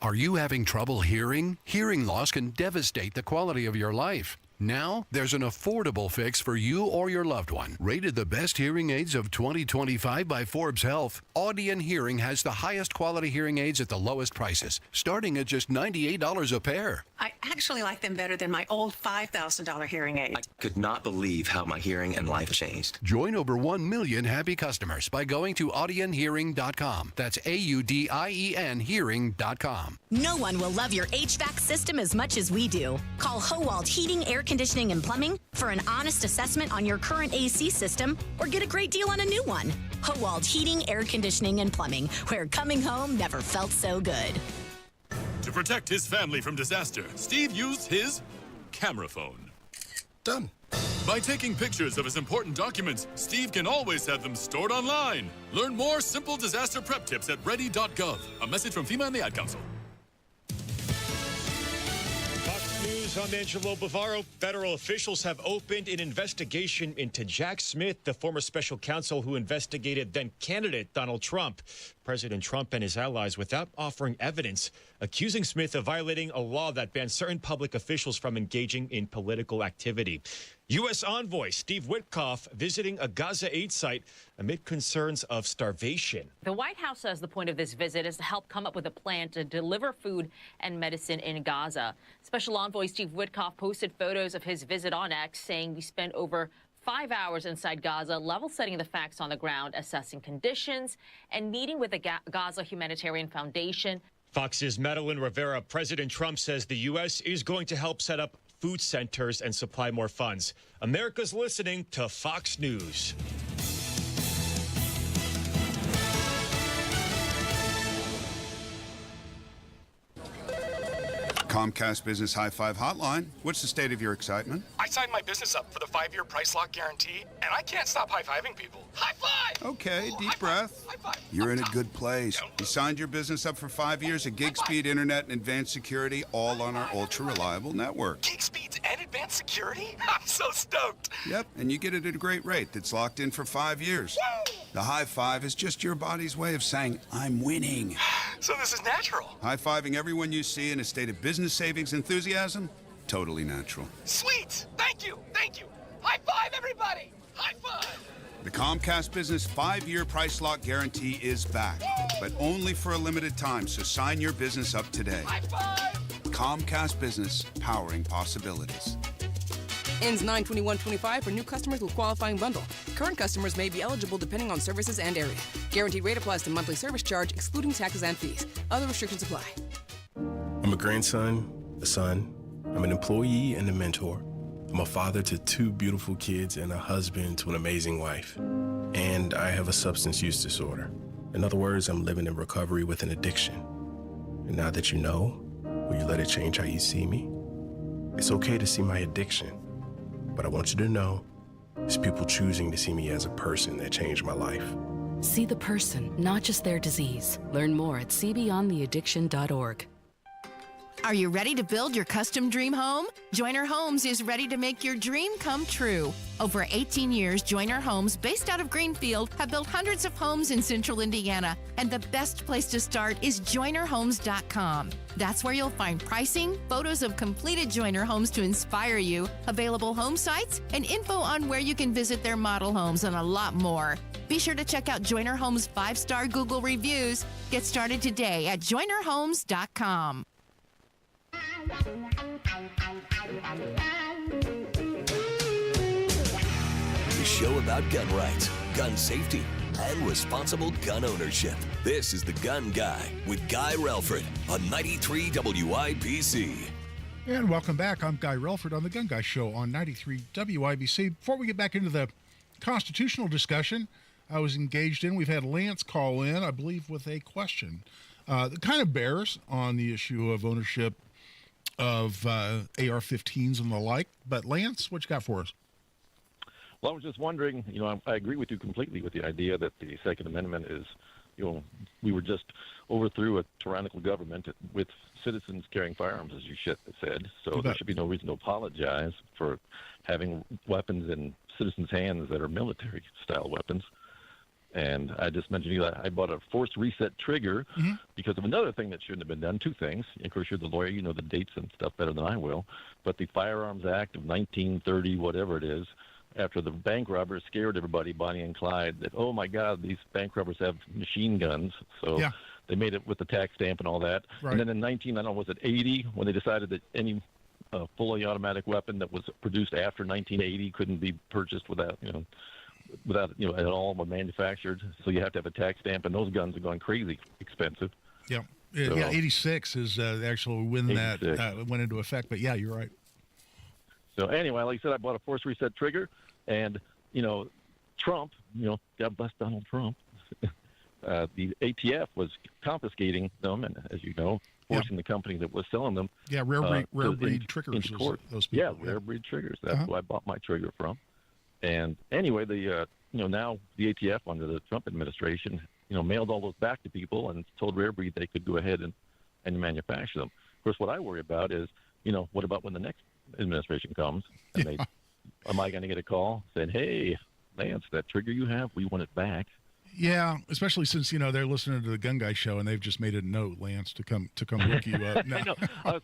Are you having trouble hearing? Hearing loss can devastate the quality of your life. Now, there's an affordable fix for you or your loved one. Rated the best hearing aids of 2025 by Forbes Health, Audion Hearing has the highest quality hearing aids at the lowest prices, starting at just $98 a pair. I actually like them better than my old $5,000 hearing aid. I could not believe how my hearing and life changed. Join over 1 million happy customers by going to audionhearing.com. That's AUDIEN hearing.com. No one will love your HVAC system as much as we do. Call Howald Heating, Air Conditioning, and Plumbing for an honest assessment on your current AC system or get a great deal on a new one. Howald Heating, Air Conditioning, and Plumbing, where coming home never felt so good. To protect his family from disaster, Steve used his camera phone. Done. By taking pictures of his important documents, Steve can always have them stored online. Learn more simple disaster prep tips at ready.gov. A message from FEMA and the Ad Council. I'm Angelo Bavaro. Federal officials have opened an investigation into Jack Smith, the former special counsel who investigated then-candidate Donald Trump. President Trump and his allies, without offering evidence, accusing Smith of violating a law that bans certain public officials from engaging in political activity. U.S. envoy Steve Witkoff visiting a Gaza aid site amid concerns of starvation. The White House says the point of this visit is to help come up with a plan to deliver food and medicine in Gaza. Special envoy Steve Witkoff posted photos of his visit on X, saying we spent over 5 hours inside Gaza, level setting the facts on the ground, assessing conditions, and meeting with the Gaza Humanitarian Foundation Fox's Madeline Rivera. President Trump says the U.S. is going to help set up food centers and supply more funds. America's listening to Fox News. Comcast Business High Five Hotline. What's the state of your excitement? I signed my business up for the 5-year price lock guarantee, and I can't stop high-fiving people. High five! Okay, deep breath. You're in a good place. You signed your business up for 5 years of gig speed internet and advanced security, all on our ultra-reliable network. Gig speeds and advanced security? I'm so stoked. Yep, and you get it at a great rate that's locked in for 5 years. Woo! The high five is just your body's way of saying, I'm winning. So this is natural. High-fiving everyone you see in a state of business savings enthusiasm? Totally natural. Sweet! Thank you! Thank you! High five, everybody! High five! The Comcast Business 5-year price lock guarantee is back, but only for a limited time, so sign your business up today. High five! Comcast Business, powering possibilities. Ends 9/21/25 for new customers with qualifying bundle. Current customers may be eligible depending on services and area. Guaranteed rate applies to monthly service charge, excluding taxes and fees. Other restrictions apply. I'm a grandson, a son. I'm an employee and a mentor. I'm a father to 2 beautiful kids and a husband to an amazing wife. And I have a substance use disorder. In other words, I'm living in recovery with an addiction. And now that you know, will you let it change how you see me? It's okay to see my addiction, but I want you to know it's people choosing to see me as a person that changed my life. See the person, not just their disease. Learn more at cbeyondtheaddiction.org. Are you ready to build your custom dream home? Joiner Homes is ready to make your dream come true. Over 18 years, Joiner Homes, based out of Greenfield, have built hundreds of homes in central Indiana, and the best place to start is joinerhomes.com. That's where you'll find pricing, photos of completed Joiner homes to inspire you, available home sites, and info on where you can visit their model homes, and a lot more. Be sure to check out Joiner Homes' 5-star Google reviews. Get started today at joinerhomes.com. The show about gun rights, gun safety, and responsible gun ownership. This is The Gun Guy with Guy Relford on 93 WIBC. And welcome back. I'm Guy Relford on The Gun Guy Show on 93 WIBC. Before we get back into the constitutional discussion I was engaged in, we've had Lance call in, I believe, with a question that kind of bears on the issue of ownership of AR-15s and the like. But Lance, what you got for us? Well, I was just wondering, I agree with you completely with the idea that the Second Amendment is, we were just overthrew a tyrannical government with citizens carrying firearms, as you said. So there should be no reason to apologize for having weapons in citizens' hands that are military-style weapons. And I just mentioned to you that I bought a forced reset trigger because of another thing that shouldn't have been done. 2 things. Of course, you're the lawyer. You know the dates and stuff better than I will. But the Firearms Act of 1930, whatever it is, after the bank robbers scared everybody, Bonnie and Clyde, that, oh, my God, these bank robbers have machine guns. So they made it with the tax stamp and all that. Right. And then in 80, when they decided that any fully automatic weapon that was produced after 1980 couldn't be purchased without at all were manufactured, so you have to have a tax stamp, and those guns are going crazy expensive. Yeah, 86 is actually when 86. That went into effect. But yeah, you're right. So anyway, like I said, I bought a force reset trigger, and Trump, God bless Donald Trump, the ATF was confiscating them, and as you know, forcing the company that was selling them, rare breed triggers, into court. Those people, rare breed triggers. That's who I bought my trigger from. And anyway, the now the ATF under the Trump administration, mailed all those back to people and told Rare Breed they could go ahead and manufacture them. Of course, what I worry about is, what about when the next administration comes and am I going to get a call saying, "Hey, Lance, that trigger you have, we want it back"? Yeah, especially since they're listening to the Gun Guy Show and they've just made a note, Lance, to come look you up. No. I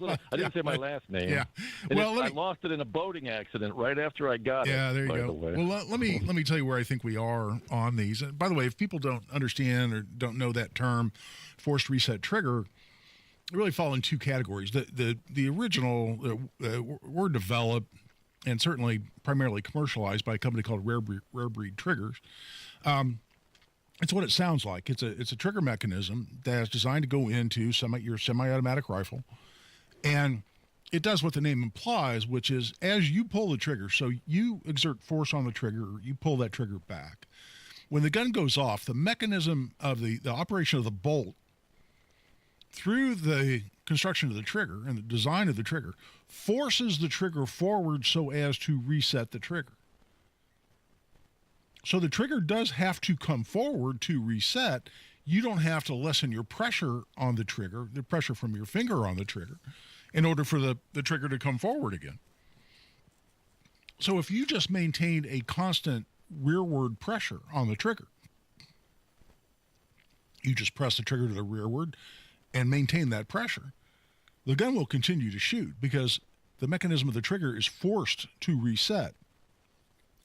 know. I didn't say my last name. Yeah. And I lost it in a boating accident right after I got it. Yeah, there you go. Well, let me tell you where I think we are on these. And by the way, if people don't understand or don't know that term, forced reset trigger, really fall in 2 categories. The original were developed and certainly primarily commercialized by a company called Rare Breed Triggers. It's what it sounds like. It's a trigger mechanism that's designed to go into your semi-automatic rifle, and it does what the name implies, which is as you pull the trigger, so you exert force on the trigger, you pull that trigger back. When the gun goes off, the mechanism of the operation of the bolt through the construction of the trigger and the design of the trigger forces the trigger forward so as to reset the trigger. So the trigger does have to come forward to reset. You don't have to lessen your pressure on the trigger, the pressure from your finger on the trigger, in order for the trigger to come forward again. So if you just maintained a constant rearward pressure on the trigger, you just press the trigger to the rearward and maintain that pressure, the gun will continue to shoot because the mechanism of the trigger is forced to reset.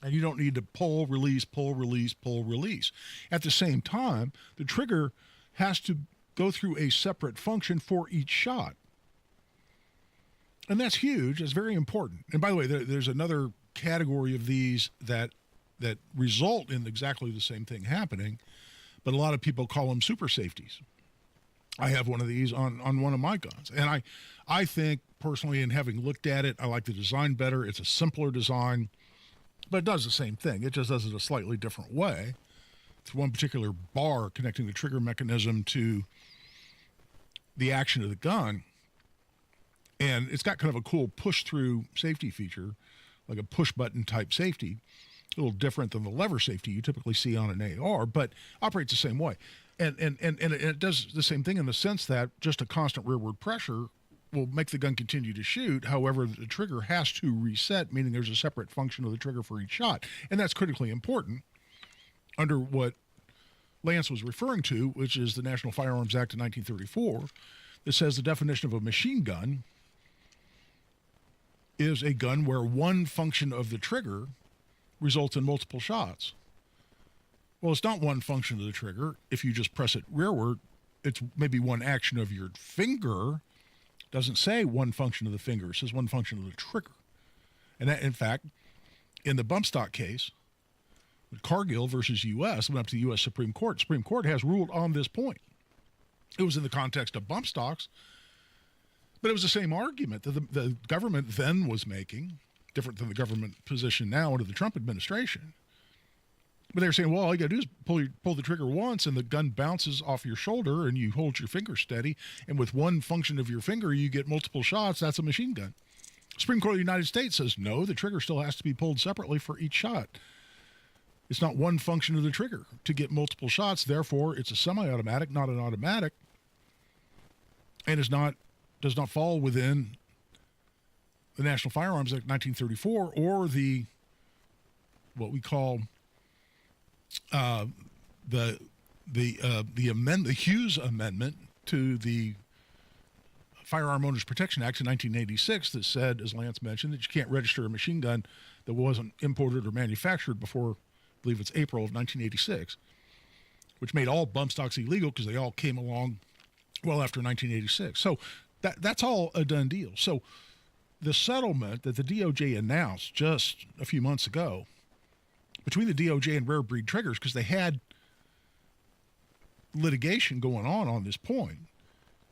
And you don't need to pull, release, pull, release, pull, release. At the same time, the trigger has to go through a separate function for each shot. And that's huge. It's very important. And by the way, there's another category of these that result in exactly the same thing happening, but a lot of people call them super safeties. I have one of these on one of my guns. And I think, personally, in having looked at it, I like the design better. It's a simpler design. But it does the same thing. It just does it a slightly different way. It's one particular bar connecting the trigger mechanism to the action of the gun. And it's got kind of a cool push-through safety feature, like a push-button type safety. A little different than the lever safety you typically see on an AR, but operates the same way. And it does the same thing in the sense that just a constant rearward pressure will make the gun continue to shoot. However, the trigger has to reset, meaning there's a separate function of the trigger for each shot. And that's critically important under what Lance was referring to, which is the National Firearms Act of 1934, that says the definition of a machine gun is a gun where one function of the trigger results in multiple shots. Well, it's not one function of the trigger. If you just press it rearward, it's maybe one action of your finger. Doesn't say one function of the finger. It says one function of the trigger. And that, in fact, in the bump stock case, Cargill versus U.S., went up to the U.S. Supreme Court. Supreme Court has ruled on this point. It was in the context of bump stocks, but it was the same argument that the government then was making, different than the government position now under the Trump administration. But they were saying, well, all you got to do is pull the trigger once and the gun bounces off your shoulder and you hold your finger steady. And with one function of your finger, you get multiple shots. That's a machine gun. Supreme Court of the United States says, no, the trigger still has to be pulled separately for each shot. It's not one function of the trigger to get multiple shots. Therefore, it's a semi-automatic, not an automatic. And does not fall within the National Firearms Act 1934 or the, what we call the Hughes Amendment to the Firearm Owners Protection Act in 1986 that said, as Lance mentioned, that you can't register a machine gun that wasn't imported or manufactured before, I believe it's April of 1986, which made all bump stocks illegal because they all came along well after 1986. So that's all a done deal. So the settlement that the DOJ announced just a few months ago between the DOJ and Rare Breed Triggers, because they had litigation going on this point,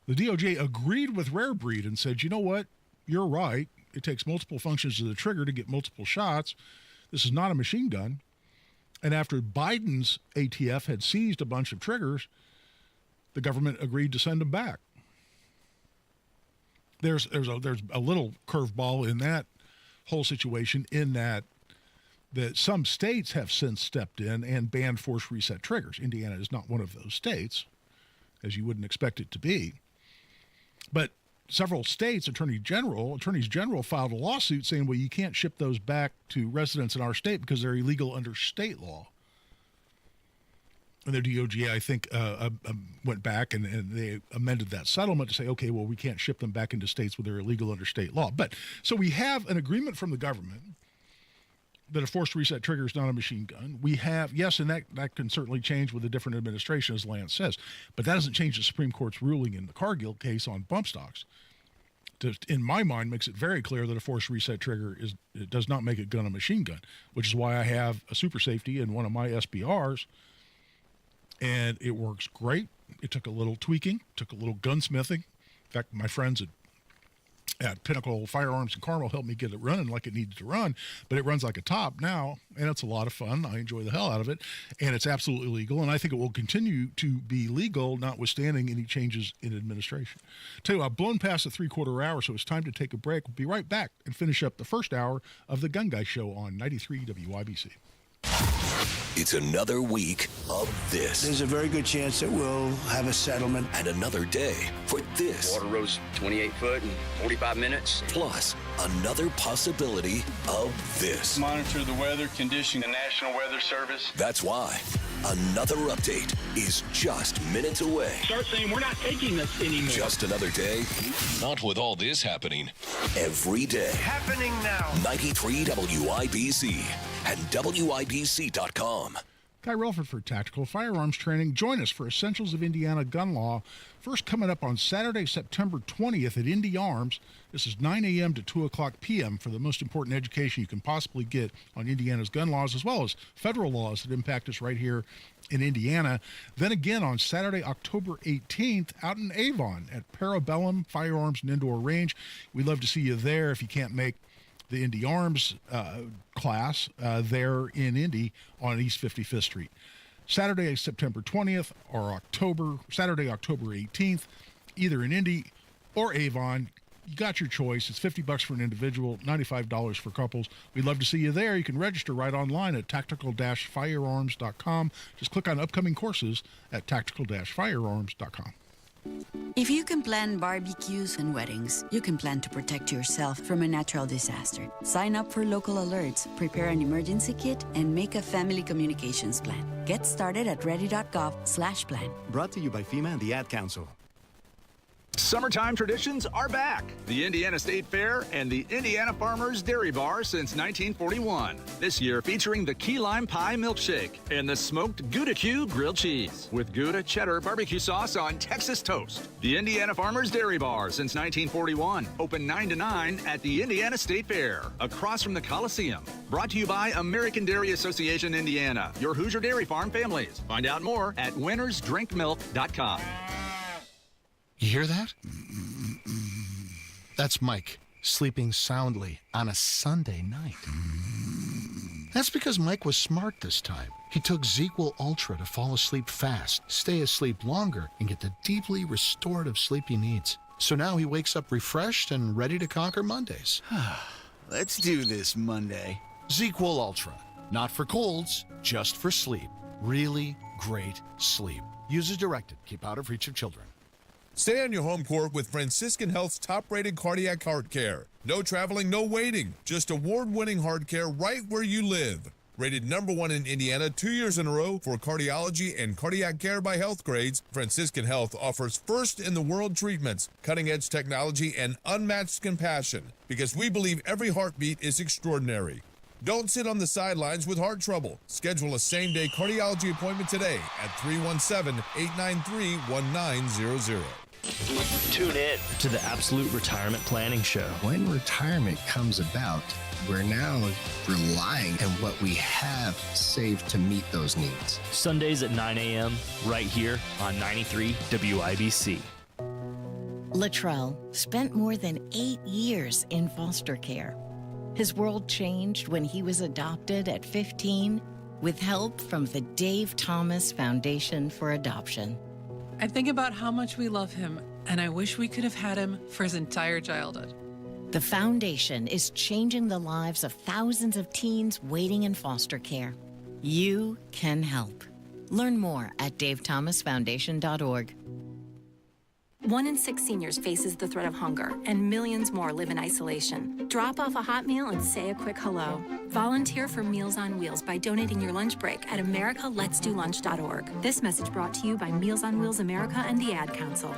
the DOJ agreed with Rare Breed and said, you know what, you're right. It takes multiple functions of the trigger to get multiple shots. This is not a machine gun. And after Biden's ATF had seized a bunch of triggers, the government agreed to send them back. There's a little curveball in that whole situation in that some states have since stepped in and banned force reset triggers. Indiana is not one of those states, as you wouldn't expect it to be. But several states' attorneys general filed a lawsuit saying, well, you can't ship those back to residents in our state because they're illegal under state law. And the DOJ, I think, went back and they amended that settlement to say, okay, well, we can't ship them back into states where they're illegal under state law. But so we have an agreement from the government that a forced reset trigger is not a machine gun. We have, yes, and that can certainly change with a different administration, as Lance says, but that doesn't change the Supreme Court's ruling in the Cargill case on bump stocks. In my mind, makes it very clear that a forced reset trigger does not make a gun a machine gun, which is why I have a super safety in one of my SBRs and it works great. It took a little tweaking, took a little gunsmithing. In fact, my friends at Pinnacle Firearms in Carmel helped me get it running like it needed to run, but it runs like a top now, and it's a lot of fun. I enjoy the hell out of it, and it's absolutely legal, and I think it will continue to be legal, notwithstanding any changes in administration. Tell you, I've blown past the 3/4 hour, so it's time to take a break. We'll be right back and finish up the first hour of the Gun Guy Show on 93 WIBC. It's another week of this. There's a very good chance that we'll have a settlement. And another day for this. Water rose 28 foot in 45 minutes. Plus, another possibility of this. Monitor the weather condition, the National Weather Service. That's why another update is just minutes away. Start saying we're not taking this anymore. Just another day. Not with all this happening. Every day. Happening now. 93 WIBC and WIBC.com. Guy Relford for Tactical Firearms Training. Join us for Essentials of Indiana Gun Law. First coming up on Saturday, September 20th at Indy Arms. This is 9 a.m. to 2 o'clock p.m. for the most important education you can possibly get on Indiana's gun laws, as well as federal laws that impact us right here in Indiana. Then again on Saturday, October 18th, out in Avon at Parabellum Firearms and Indoor Range. We'd love to see you there if you can't make the Indy Arms class there in Indy on East 55th Street. Saturday, September 20th, or Saturday, October 18th, either in Indy or Avon. You got your choice. It's $50 for an individual, $95 for couples. We'd love to see you there. You can register right online at tactical-firearms.com. Just click on upcoming courses at tactical-firearms.com. If you can plan barbecues and weddings, you can plan to protect yourself from a natural disaster. Sign up for local alerts, prepare an emergency kit, and make a family communications plan. Get started at ready.gov/plan. Brought to you by FEMA and the Ad Council. Summertime traditions are back. The Indiana State Fair and the Indiana Farmers Dairy Bar since 1941. This year featuring the key lime pie milkshake and the smoked Gouda Q grilled cheese with Gouda cheddar barbecue sauce on Texas toast. The Indiana Farmers Dairy Bar since 1941. Open 9 to 9 at the Indiana State Fair, across from the Coliseum. Brought to you by American Dairy Association Indiana, your Hoosier Dairy Farm families. Find out more at winnersdrinkmilk.com. You hear that? That's Mike sleeping soundly on a Sunday night. That's because Mike was smart this time. He took ZzzQuil Ultra to fall asleep fast, stay asleep longer, and get the deeply restorative sleep he needs. So now he wakes up refreshed and ready to conquer Mondays. Let's do this Monday. ZzzQuil Ultra. Not for colds, just for sleep. Really great sleep. Use as directed. Keep out of reach of children. Stay on your home court with Franciscan Health's top-rated cardiac heart care. No traveling, no waiting. Just award-winning heart care right where you live. Rated #1 in Indiana 2 years in a row for cardiology and cardiac care by Health Grades, Franciscan Health offers first-in-the-world treatments, cutting-edge technology, and unmatched compassion, because we believe every heartbeat is extraordinary. Don't sit on the sidelines with heart trouble. Schedule a same-day cardiology appointment today at 317-893-1900. Tune in to the Absolute Retirement Planning Show. When retirement comes about, we're now relying on what we have saved to meet those needs. Sundays at 9 a.m. right here on 93 WIBC. Latrell spent more than 8 years in foster care. His world changed when he was adopted at 15 with help from the Dave Thomas Foundation for Adoption. I think about how much we love him, and I wish we could have had him for his entire childhood. The foundation is changing the lives of thousands of teens waiting in foster care. You can help. Learn more at davethomasfoundation.org. 1 in 6 seniors faces the threat of hunger, and millions more live in isolation. Drop off a hot meal and say a quick hello. Volunteer for Meals on Wheels by donating your lunch break at americaletsdolunch.org. This message brought to you by Meals on Wheels America and the Ad Council.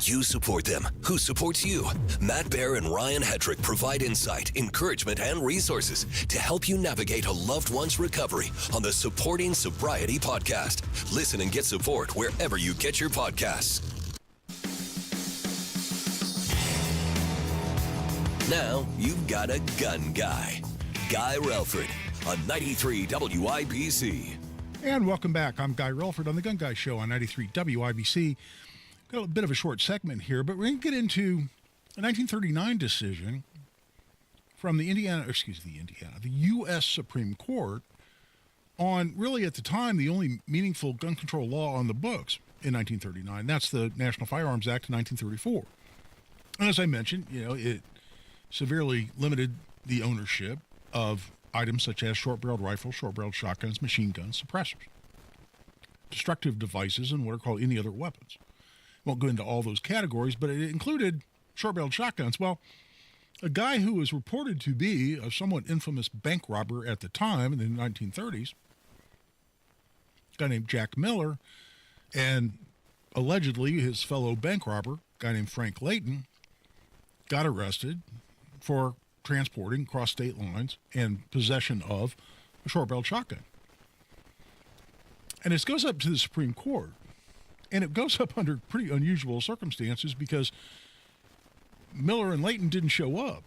You support them. Who supports you? Matt Baer and Ryan Hetrick provide insight, encouragement, and resources to help you navigate a loved one's recovery on the Supporting Sobriety podcast. Listen and get support wherever you get your podcasts. Now you've got a gun guy. Guy Relford on 93 WIBC. And welcome back. I'm Guy Relford on the Gun Guy Show on 93 WIBC. Got a bit of a short segment here, but we're going to get into a 1939 decision from the U.S. Supreme Court on really at the time the only meaningful gun control law on the books in 1939. That's the National Firearms Act of 1934. And as I mentioned, it severely limited the ownership of items such as short-barreled rifles, short-barreled shotguns, machine guns, suppressors, destructive devices, and what are called any other weapons. Won't go into all those categories, but it included short-barreled shotguns. Well, a guy who was reported to be a somewhat infamous bank robber at the time in the 1930s, a guy named Jack Miller, and allegedly his fellow bank robber, a guy named Frank Layton, got arrested for transporting across state lines and possession of a short-barreled shotgun. And it goes up to the Supreme Court, and it goes up under pretty unusual circumstances because Miller and Layton didn't show up.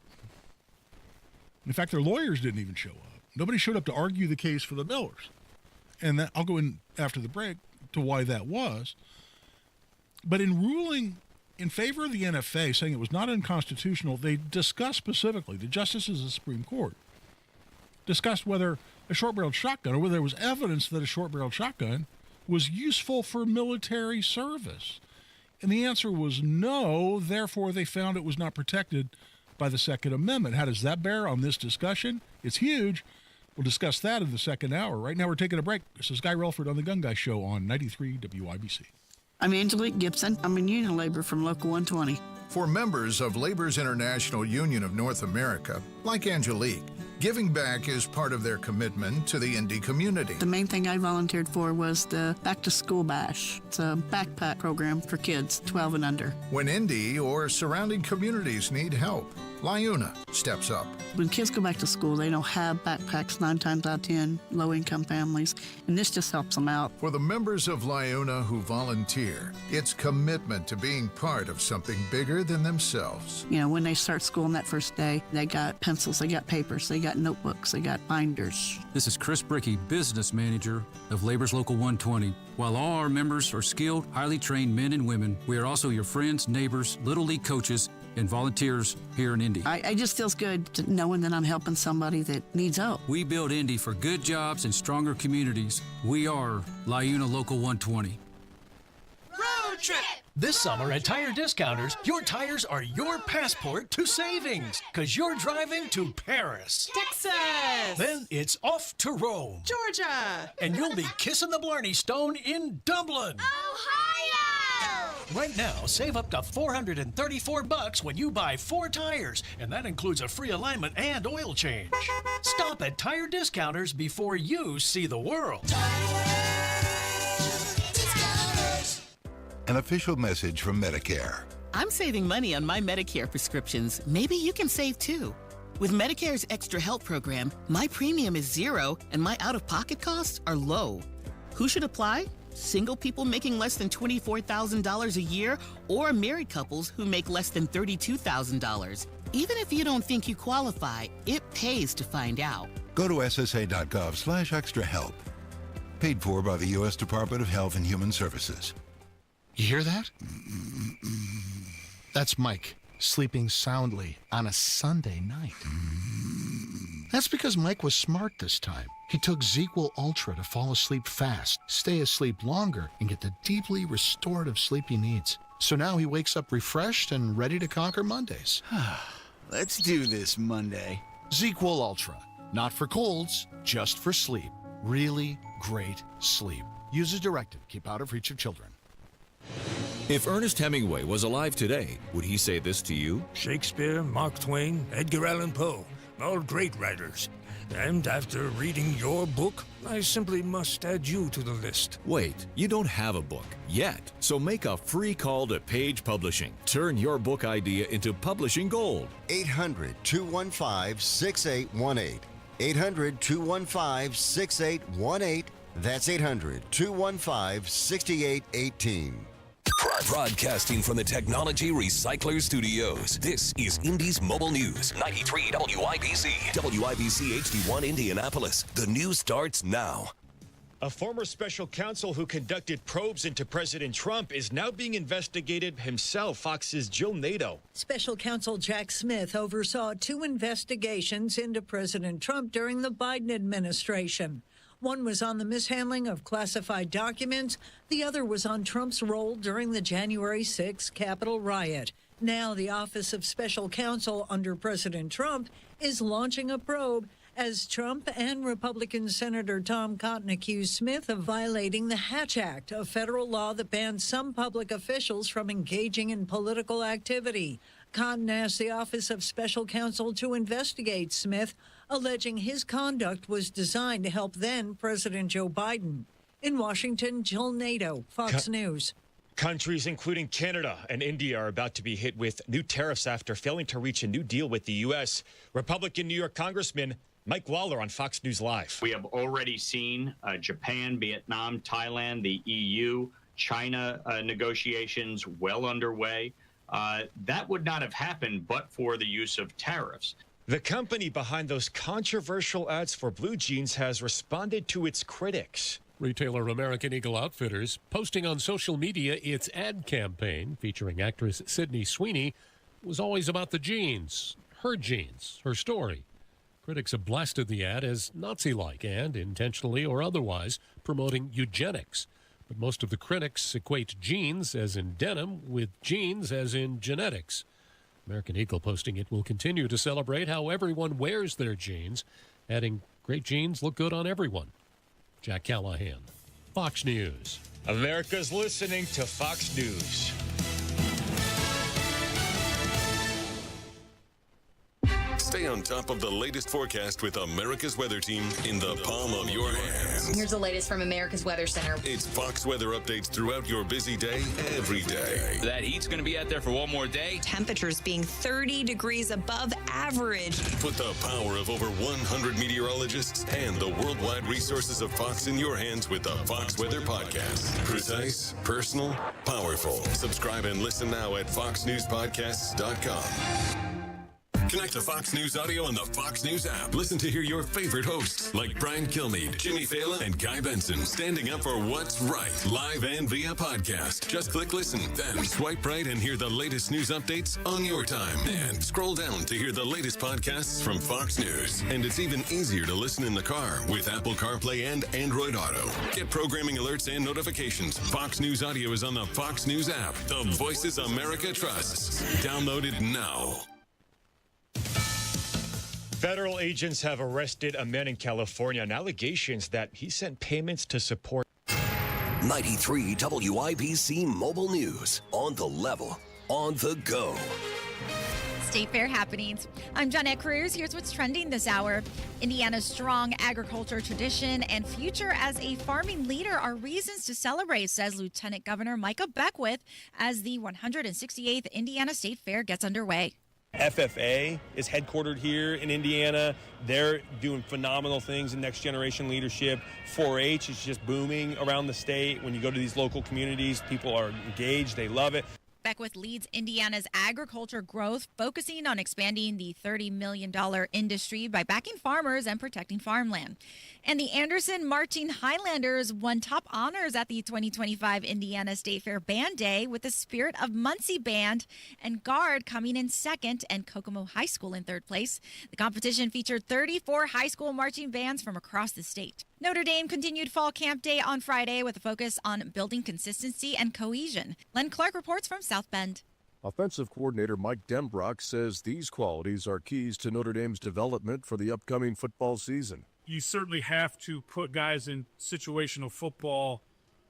In fact, their lawyers didn't even show up. Nobody showed up to argue the case for the Millers. And I'll go in after the break to why that was. But in ruling in favor of the NFA, saying it was not unconstitutional, they discussed specifically, the justices of the Supreme Court discussed whether a short-barreled shotgun, or whether there was evidence that a short-barreled shotgun was useful for military service. And the answer was no, therefore they found it was not protected by the Second Amendment. How does that bear on this discussion? It's huge. We'll discuss that in the second hour. Right now we're taking a break. This is Guy Relford on the Gun Guy Show on 93 WIBC. I'm Angelique Gibson. I'm in union labor from Local 120. For members of Labor's International Union of North America, like Angelique, giving back is part of their commitment to the Indy community. The main thing I volunteered for was the Back to School Bash. It's a backpack program for kids 12 and under. When Indy or surrounding communities need help, LIUNA steps up. When kids go back to school, they don't have backpacks 9 times out of 10, low-income families, and this just helps them out. For the members of LIUNA who volunteer, it's commitment to being part of something bigger than themselves. When they start school on that first day, they got pencils, they got papers, they got notebooks, they got binders. This is Chris Bricky, Business Manager of Labor's Local 120. While all our members are skilled, highly trained men and women, we are also your friends, neighbors, Little League coaches, and volunteers here in Indy. I just feels good to knowing that I'm helping somebody that needs help. We build Indy for good jobs and stronger communities. We are LIUNA Local 120. Road trip! This summer at Tire Discounters, your tires are your passport to savings, because you're driving to Paris, Texas, then it's off to Rome, Georgia, and you'll be kissing the Blarney Stone in Dublin, Ohio. Right now, save up to $434 when you buy 4 tires, and that includes a free alignment and oil change. Stop at Tire Discounters before you see the world. An official message from Medicare. I'm saving money on my Medicare prescriptions. Maybe you can save too. With Medicare's Extra Help program, my premium is 0 and my out-of-pocket costs are low. Who should apply? Single people making less than $24,000 a year, or married couples who make less than $32,000. Even if you don't think you qualify, it pays to find out. Go to ssa.gov/extrahelp. Paid for by the U.S. Department of Health and Human Services. You hear that? That's Mike, sleeping soundly on a Sunday night. That's because Mike was smart this time. He took ZzzQuil Ultra to fall asleep fast, stay asleep longer, and get the deeply restorative sleep he needs. So now he wakes up refreshed and ready to conquer Mondays. Let's do this Monday. ZzzQuil Ultra. Not for colds, just for sleep. Really great sleep. Use as directed. Keep out of reach of children. If Ernest Hemingway was alive today, would he say this to you? Shakespeare, Mark Twain, Edgar Allan Poe, all great writers. And after reading your book, I simply must add you to the list. Wait, you don't have a book yet, so make a free call to Page Publishing. Turn your book idea into publishing gold. 800-215-6818. 800-215-6818. That's 800-215-6818. Broadcasting from the Technology Recycler Studios, this is Indy's Mobile News, 93 WIBC. WIBC HD1 Indianapolis. The news starts now. A former special counsel who conducted probes into President Trump is now being investigated himself. Fox's Jill Nato. Special counsel Jack Smith oversaw 2 investigations into President Trump during the Biden administration. One was on the mishandling of classified documents. The other was on Trump's role during the January 6th Capitol riot. Now the Office of Special Counsel under President Trump is launching a probe as Trump and Republican Senator Tom Cotton accused Smith of violating the Hatch Act, a federal law that bans some public officials from engaging in political activity. Cotton asked the Office of Special Counsel to investigate Smith, alleging his conduct was designed to help then President Joe Biden. In Washington, Jill Nato, Fox News. Countries including Canada and India are about to be hit with new tariffs after failing to reach a new deal with the U.S. Republican New York Congressman Mike Waller on Fox News Live. We have already seen Japan, Vietnam, Thailand, the EU, China negotiations well underway. That would not have happened but for the use of tariffs. The company behind those controversial ads for blue jeans has responded to its critics. Retailer American Eagle Outfitters posting on social media its ad campaign featuring actress Sydney Sweeney was always about the jeans, her story. Critics have blasted the ad as Nazi-like and, intentionally or otherwise, promoting eugenics. But most of the critics equate jeans, as in denim, with genes, as in genetics. American Eagle posting it will continue to celebrate how everyone wears their jeans, adding, great jeans look good on everyone. Jack Callahan, Fox News. America's listening to Fox News. Stay on top of the latest forecast with America's Weather Team in the palm of your hands. Here's the latest from America's Weather Center. It's Fox weather updates throughout your busy day, every day. That heat's going to be out there for one more day. Temperatures being 30 degrees above average. Put the power of over 100 meteorologists and the worldwide resources of Fox in your hands with the Fox Weather Podcast. Precise, personal, powerful. Subscribe and listen now at foxnewspodcasts.com. Connect to Fox News Audio on the Fox News app. Listen to hear your favorite hosts like Brian Kilmeade, Jimmy Fallon, and Guy Benson standing up for what's right, live and via podcast. Just click listen, then swipe right and hear the latest news updates on your time. And scroll down to hear the latest podcasts from Fox News. And it's even easier to listen in the car with Apple CarPlay and Android Auto. Get programming alerts and notifications. Fox News Audio is on the Fox News app. The voices America trusts. Download it now. Federal agents have arrested a man in California on allegations that he sent payments to support 93 WIBC Mobile News. On the level, on the go. State Fair happenings. I'm Johnette Cruz. Here's what's trending this hour. Indiana's strong agriculture tradition and future as a farming leader are reasons to celebrate, says Lieutenant Governor Micah Beckwith, as the 168th Indiana State Fair gets underway. FFA is headquartered here in Indiana. They're doing phenomenal things in next generation leadership. 4-H is just booming around the state. When you go to these local communities, people are engaged. They love it. Beckwith leads Indiana's agriculture growth, focusing on expanding the $30 million industry by backing farmers and protecting farmland. And the Anderson Marching Highlanders won top honors at the 2025 Indiana State Fair Band Day with the Spirit of Muncie Band and Guard coming in second and Kokomo High School in third place. The competition featured 34 high school marching bands from across the state. Notre Dame continued Fall Camp Day on Friday with a focus on building consistency and cohesion. Len Clark reports from South Bend. Offensive coordinator Mike Denbrock says these qualities are keys to Notre Dame's development for the upcoming football season. You certainly have to put guys in situational football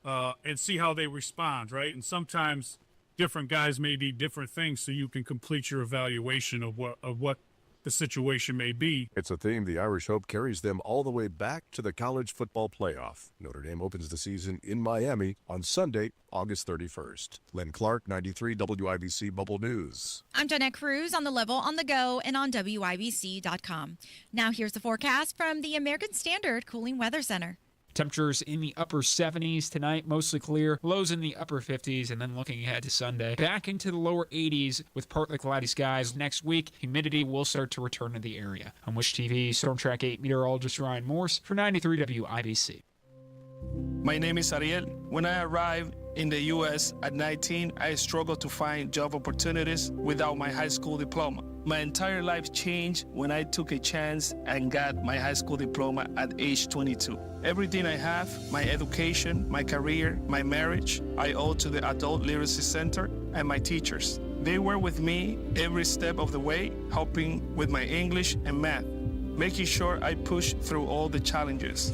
and see how they respond, right? And sometimes different guys may need different things so you can complete your evaluation of what the situation may be. It's a theme the Irish hope carries them all the way back to the college football playoff. Notre Dame opens the season in Miami on Sunday, August 31st. Len Clark, 93 WIBC Mobile News. I'm Jeanette Cruz on the level, on the go, and on WIBC.com. Now here's the forecast from the American Standard Cooling Weather Center. Temperatures in the upper 70s tonight, mostly clear. Lows in the upper 50s, and then looking ahead to Sunday, back into the lower 80s with partly cloudy skies. Next week, humidity will start to return to the area. On Wish TV, Storm Track 8 meteorologist Ryan Morse for 93 WIBC. My name is Ariel. When I arrived in the U.S. at 19, I struggled to find job opportunities without my high school diploma. My entire life changed when I took a chance and got my high school diploma at age 22. Everything I have, my education, my career, my marriage, I owe to the Adult Literacy Center and my teachers. They were with me every step of the way, helping with my English and math, making sure I pushed through all the challenges.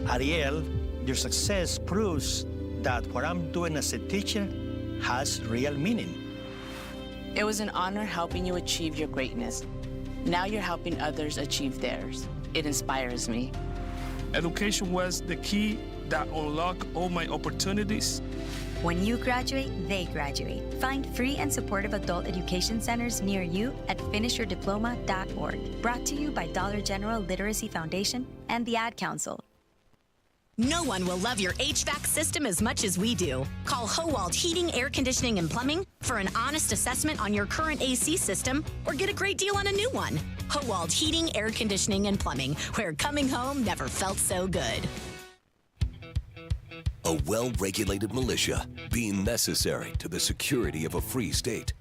Ariel, your success proves that what I'm doing as a teacher has real meaning. It was an honor helping you achieve your greatness. Now you're helping others achieve theirs. It inspires me. Education was the key that unlocked all my opportunities. When you graduate, they graduate. Find free and supportive adult education centers near you at finishyourdiploma.org. Brought to you by Dollar General Literacy Foundation and the Ad Council. No one will love your HVAC system as much as we do. Call Howald Heating, Air Conditioning, and Plumbing for an honest assessment on your current AC system or get a great deal on a new one. Howald Heating, Air Conditioning, and Plumbing, where coming home never felt so good. A well-regulated militia being necessary to the security of a free state.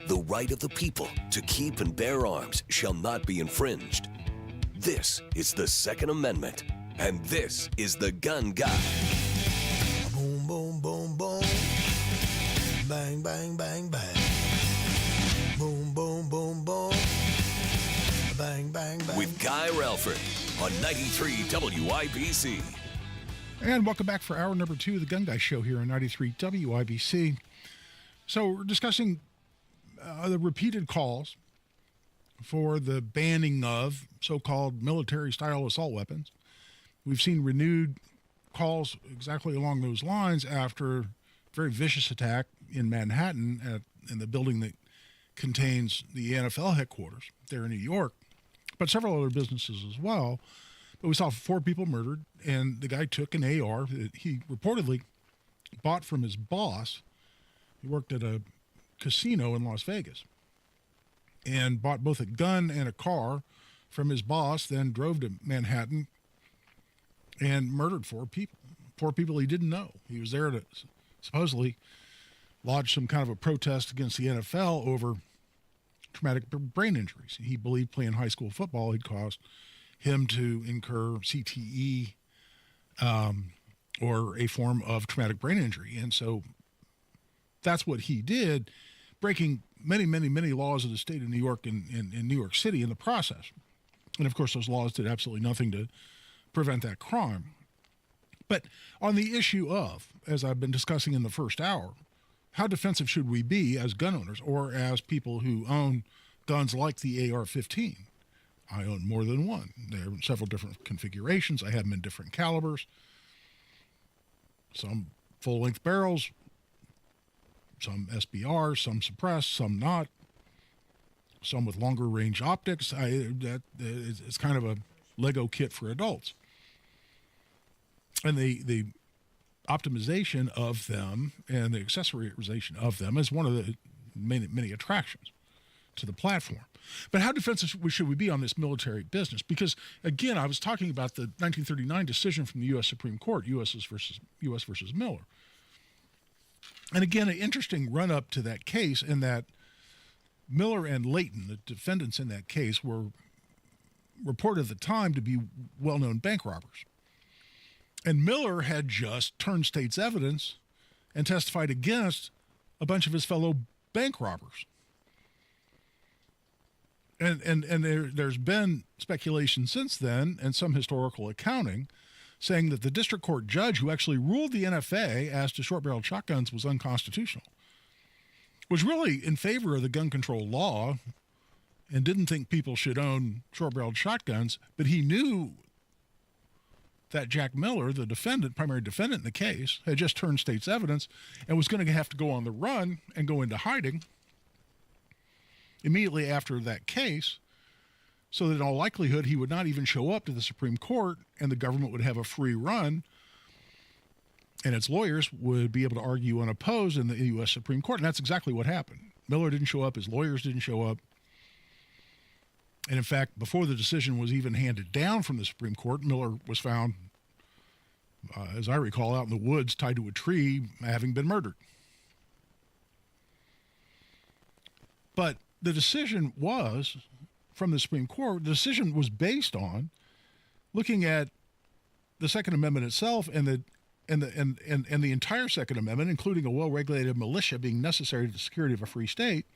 The right of the people to keep and bear arms shall not be infringed. This is the Second Amendment. And this is the Gun Guy. Boom, boom, boom, boom. Bang, bang, bang, bang. Boom, boom, boom, boom. Bang, bang, bang. With Guy Relford on 93 WIBC. And welcome back for hour number 2 of the Gun Guy Show here on 93 WIBC. So we're discussing the repeated calls for the banning of so-called military-style assault weapons. We've seen renewed calls exactly along those lines after a very vicious attack in Manhattan in the building that contains the NFL headquarters there in New York, but several other businesses as well. But we saw 4 people murdered, and the guy took an AR that he reportedly bought from his boss. He worked at a casino in Las Vegas and bought both a gun and a car from his boss, then drove to Manhattan and murdered 4 people he didn't know. He was there to supposedly lodge some kind of a protest against the NFL over traumatic brain injuries. He believed playing high school football had caused him to incur CTE or a form of traumatic brain injury. And so that's what he did, breaking many, many, many laws of the state of New York and in New York City in the process. And of course, those laws did absolutely nothing to prevent that crime. But on the issue of, as I've been discussing in the first hour, how defensive should we be as gun owners or as people who own guns like the AR-15? I own more than one. There are several different configurations. I have them in different calibers. Some full-length barrels, some SBR, some suppressed, some not. Some with longer range optics. It's kind of a Lego kit for adults. And the optimization of them and the accessorization of them is one of the many, many attractions to the platform. But how defensive should we be on this military business? Because, again, I was talking about the 1939 decision from the U.S. Supreme Court, U.S. versus Miller. And, again, an interesting run-up to that case in that Miller and Layton, the defendants in that case, were reported at the time to be well-known bank robbers. And Miller had just turned state's evidence and testified against a bunch of his fellow bank robbers. And there's been speculation since then and some historical accounting saying that the district court judge who actually ruled the NFA as to short-barreled shotguns was unconstitutional, was really in favor of the gun control law and didn't think people should own short-barreled shotguns, but he knew that Jack Miller, the defendant, primary defendant in the case, had just turned state's evidence and was going to have to go on the run and go into hiding immediately after that case, so that in all likelihood he would not even show up to the Supreme Court and the government would have a free run and its lawyers would be able to argue unopposed in the U.S. Supreme Court. And that's exactly what happened. Miller didn't show up. His lawyers didn't show up. And in fact, before the decision was even handed down from the Supreme Court, Miller was found as I recall, out in the woods tied to a tree, having been murdered. But the decision was, from the Supreme Court, the decision was based on looking at the Second Amendment itself and the entire Second Amendment, including a well-regulated militia being necessary to the security of a free state.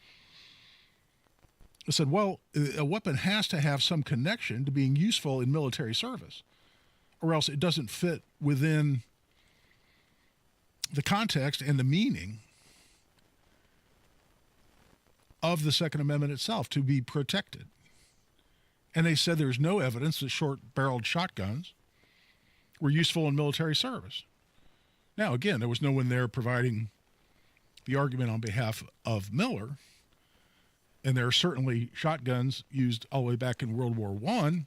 It said, well, a weapon has to have some connection to being useful in military service, or else it doesn't fit within the context and the meaning of the Second Amendment itself to be protected. And they said there's no evidence that short-barreled shotguns were useful in military service. Now, again, there was no one there providing the argument on behalf of Miller, and there are certainly shotguns used all the way back in World War I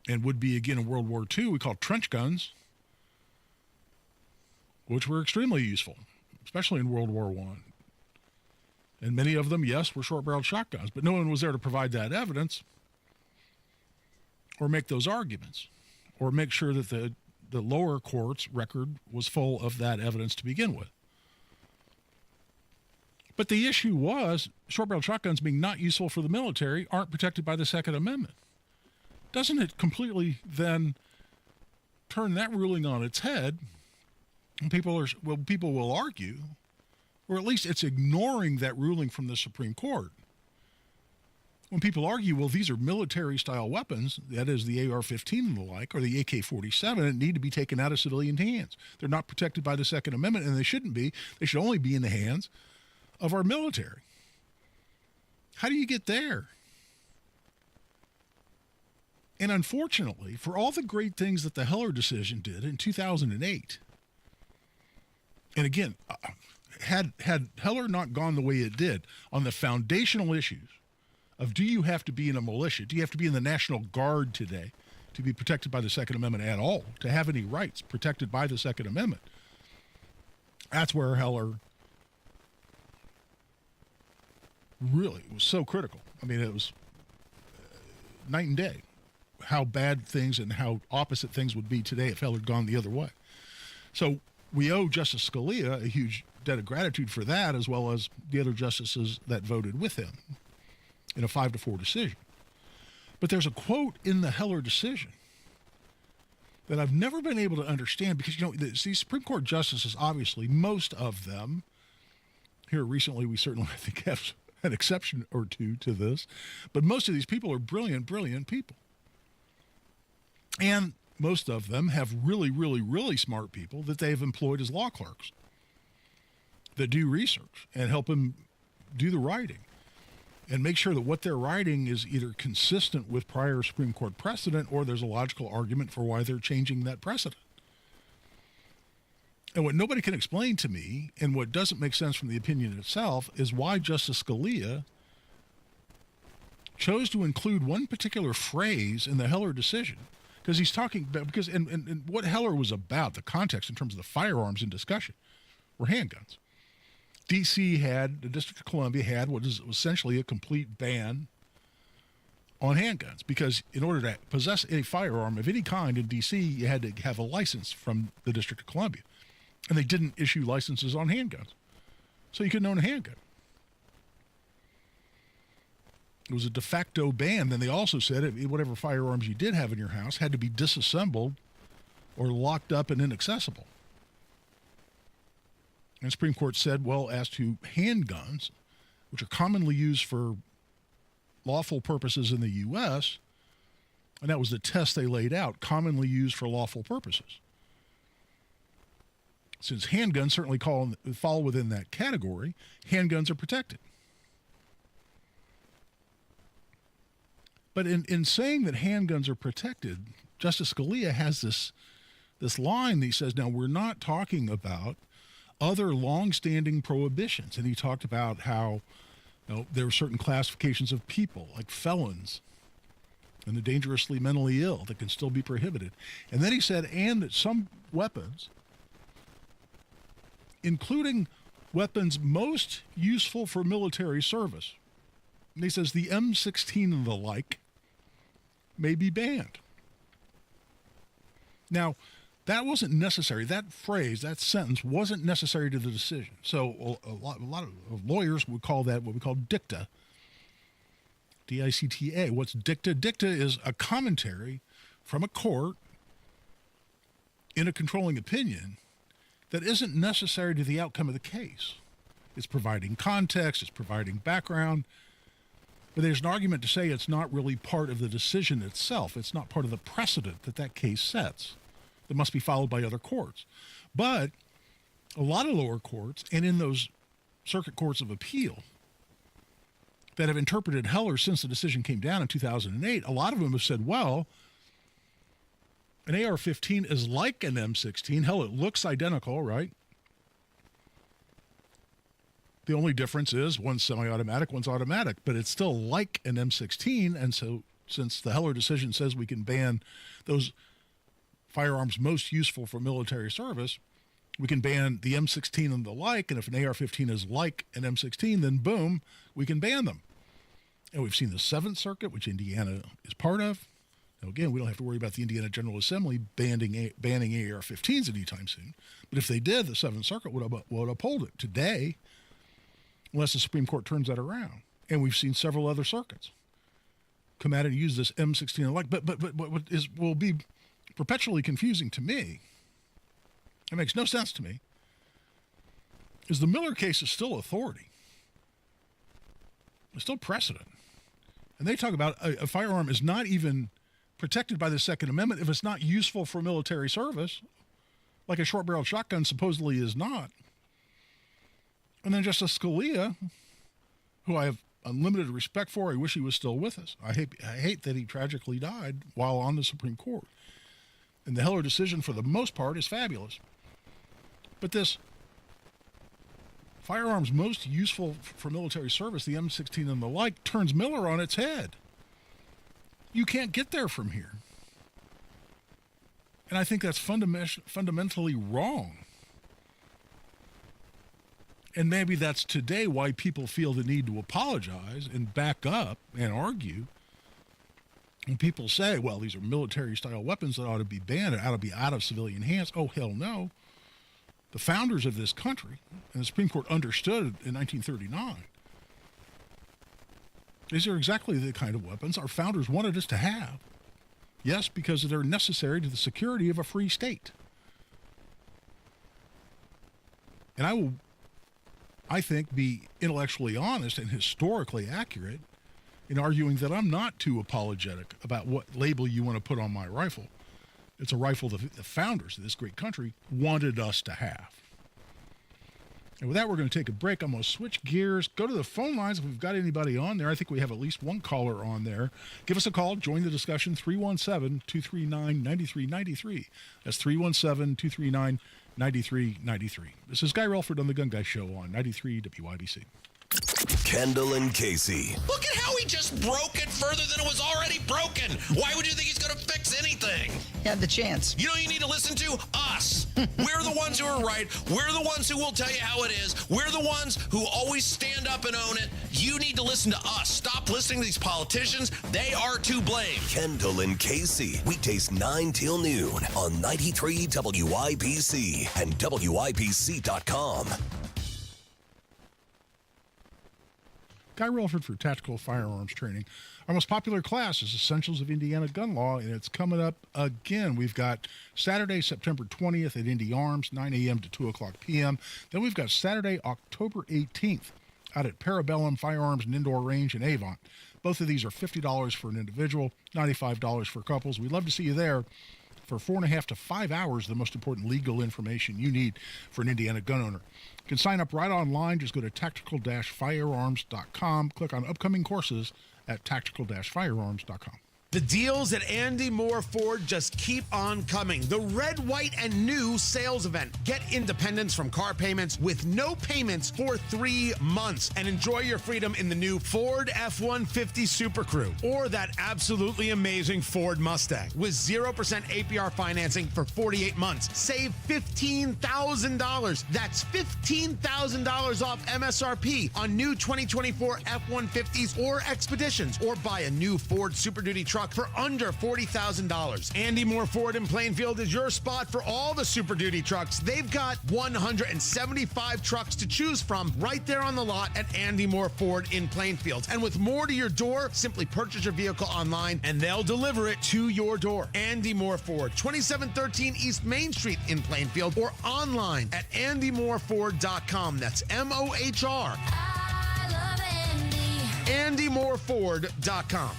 and would be again in World War II. We call trench guns, which were extremely useful, especially in World War I. And many of them, yes, were short-barreled shotguns, but no one was there to provide that evidence or make those arguments or make sure that the lower court's record was full of that evidence to begin with. But the issue was short-barreled shotguns being not useful for the military aren't protected by the Second Amendment. Doesn't it completely then turn that ruling on its head? And people will argue, or at least it's ignoring that ruling from the Supreme Court. When people argue, well, these are military-style weapons, that is the AR-15 and the like, or the AK-47, and need to be taken out of civilian hands. They're not protected by the Second Amendment, and they shouldn't be. They should only be in the hands of our military. How do you get there? And unfortunately, for all the great things that the Heller decision did in 2008, and again, had Heller not gone the way it did on the foundational issues of do you have to be in a militia, do you have to be in the National Guard today to be protected by the Second Amendment at all, to have any rights protected by the Second Amendment, that's where Heller really was so critical. I mean, it was night and day how bad things and how opposite things would be today if Heller had gone the other way. So we owe Justice Scalia a huge debt of gratitude for that, as well as the other justices that voted with him in a 5-4 decision. But there's a quote in the Heller decision that I've never been able to understand because, these Supreme Court justices, obviously, most of them, here recently we certainly, I think, have an exception or two to this, but most of these people are brilliant, brilliant people. And most of them have really, really, really smart people that they've employed as law clerks that do research and help them do the writing and make sure that what they're writing is either consistent with prior Supreme Court precedent or there's a logical argument for why they're changing that precedent. And what nobody can explain to me, and what doesn't make sense from the opinion itself, is why Justice Scalia chose to include one particular phrase in the Heller decision. Because he's talking about, and what Heller was about, the context in terms of the firearms in discussion, were handguns. the District of Columbia had what is essentially a complete ban on handguns, because in order to possess a firearm of any kind in D.C., you had to have a license from the District of Columbia. And they didn't issue licenses on handguns. So you couldn't own a handgun. It was a de facto ban. Then they also said whatever firearms you did have in your house had to be disassembled or locked up and inaccessible. And the Supreme Court said, well, as to handguns, which are commonly used for lawful purposes in the U.S., and that was the test they laid out, commonly used for lawful purposes. Since handguns certainly fall within that category, handguns are protected. But in saying that handguns are protected, Justice Scalia has this line that he says, now we're not talking about other long-standing prohibitions. And he talked about how there are certain classifications of people, like felons and the dangerously mentally ill, that can still be prohibited. And then he said, and that some weapons, including weapons most useful for military service, and he says the M16 and the like, may be banned. Now, That wasn't necessary. That phrase, that sentence wasn't necessary to the decision. So a lot of lawyers would call that what we call dicta. D-I-C-T-A. What's dicta? Dicta is a commentary from a court in a controlling opinion that isn't necessary to the outcome of the case. It's providing context, it's providing background, but there's an argument to say it's not really part of the decision itself. It's not part of the precedent that case sets that must be followed by other courts. But a lot of lower courts, and in those circuit courts of appeal that have interpreted Heller since the decision came down in 2008, a lot of them have said, well, an AR-15 is like an M16. Hell, it looks identical, right? The only difference is one's semi-automatic, one's automatic, but it's still like an M16. And so since the Heller decision says we can ban those firearms most useful for military service, we can ban the M16 and the like, and if an AR-15 is like an M16, then boom, we can ban them. And we've seen the Seventh Circuit, which Indiana is part of. Now, again, we don't have to worry about the Indiana General Assembly banning AR-15s anytime soon. But if they did, the Seventh Circuit would uphold it today, unless the Supreme Court turns that around. And we've seen several other circuits come out and use this M16 and like. But what will be perpetually confusing to me, it makes no sense to me, is the Miller case is still authority. It's still precedent. And they talk about a firearm is not even protected by the Second Amendment if it's not useful for military service, like a short-barreled shotgun supposedly is not. And then Justice Scalia, who I have unlimited respect for, I wish he was still with us. I hate that he tragically died while on the Supreme Court. And the Heller decision, for the most part, is fabulous. But this firearms most useful for military service, the M16 and the like, turns Miller on its head. You can't get there from here. And I think that's fundamentally wrong. And maybe that's today why people feel the need to apologize and back up and argue. When people say, well, these are military-style weapons that ought to be banned, it ought to be out of civilian hands. Oh, hell no. The founders of this country, and the Supreme Court understood in 1939, these are exactly the kind of weapons our founders wanted us to have. Yes, because they're necessary to the security of a free state. And I will, I think, be intellectually honest and historically accurate in arguing that I'm not too apologetic about what label you want to put on my rifle. It's a rifle the founders of this great country wanted us to have. And with that, we're going to take a break. I'm going to switch gears, go to the phone lines if we've got anybody on there. I think we have at least one caller on there. Give us a call. Join the discussion, 317-239-9393. That's 317-239-9393. This is Guy Relford on The Gun Guy Show on 93 WIBC. Kendall and Casey. Look at how he just broke it further than it was already broken. Why would you think he's going to fix anything? Have the chance. You know who you need to listen to? Us. We're the ones who are right. We're the ones who will tell you how it is. We're the ones who always stand up and own it. You need to listen to us. Stop listening to these politicians. They are to blame. Kendall and Casey. Weekdays 9 till noon on 93 WIBC and WIBC.com. Guy Relford for Tactical Firearms Training. Our most popular class is Essentials of Indiana Gun Law, and it's coming up again. We've got Saturday, September 20th at Indy Arms, 9 a.m. to 2 o'clock p.m. Then we've got Saturday, October 18th out at Parabellum Firearms and Indoor Range in Avon. Both of these are $50 for an individual, $95 for couples. We'd love to see you there for 4.5 to 5 hours, the most important legal information you need for an Indiana gun owner. You can sign up right online. Just go to tactical-firearms.com. Click on upcoming courses at tactical-firearms.com. The deals at Andy Moore Ford just keep on coming. The red, white, and new sales event. Get independence from car payments with no payments for 3 months and enjoy your freedom in the new Ford F-150 Super Crew or that absolutely amazing Ford Mustang with 0% APR financing for 48 months. Save $15,000. That's $15,000 off MSRP on new 2024 F-150s or Expeditions, or buy a new Ford Super Duty truck truck for under $40,000. Andy Moore Ford in Plainfield is your spot for all the Super Duty trucks. They've got 175 trucks to choose from right there on the lot at Andy Moore Ford in Plainfield. And with more to your door, simply purchase your vehicle online and they'll deliver it to your door. Andy Moore Ford, 2713 East Main Street in Plainfield, or online at andymoreford.com. That's MOHR. andymoreford.com.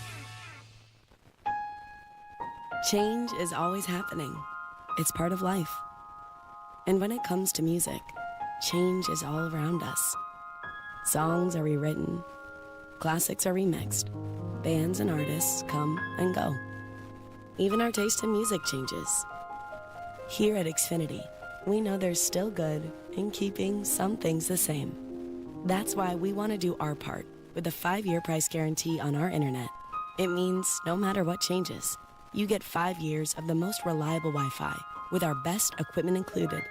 Change is always happening. It's part of life. And when it comes to music, change is all around us. Songs are rewritten, classics are remixed, bands and artists come and go. Even our taste in music changes. Here at Xfinity, we know there's still good in keeping some things the same. That's why we want to do our part with a 5-year price guarantee on our internet. It means no matter what changes, you get 5 years of the most reliable Wi-Fi with our best equipment included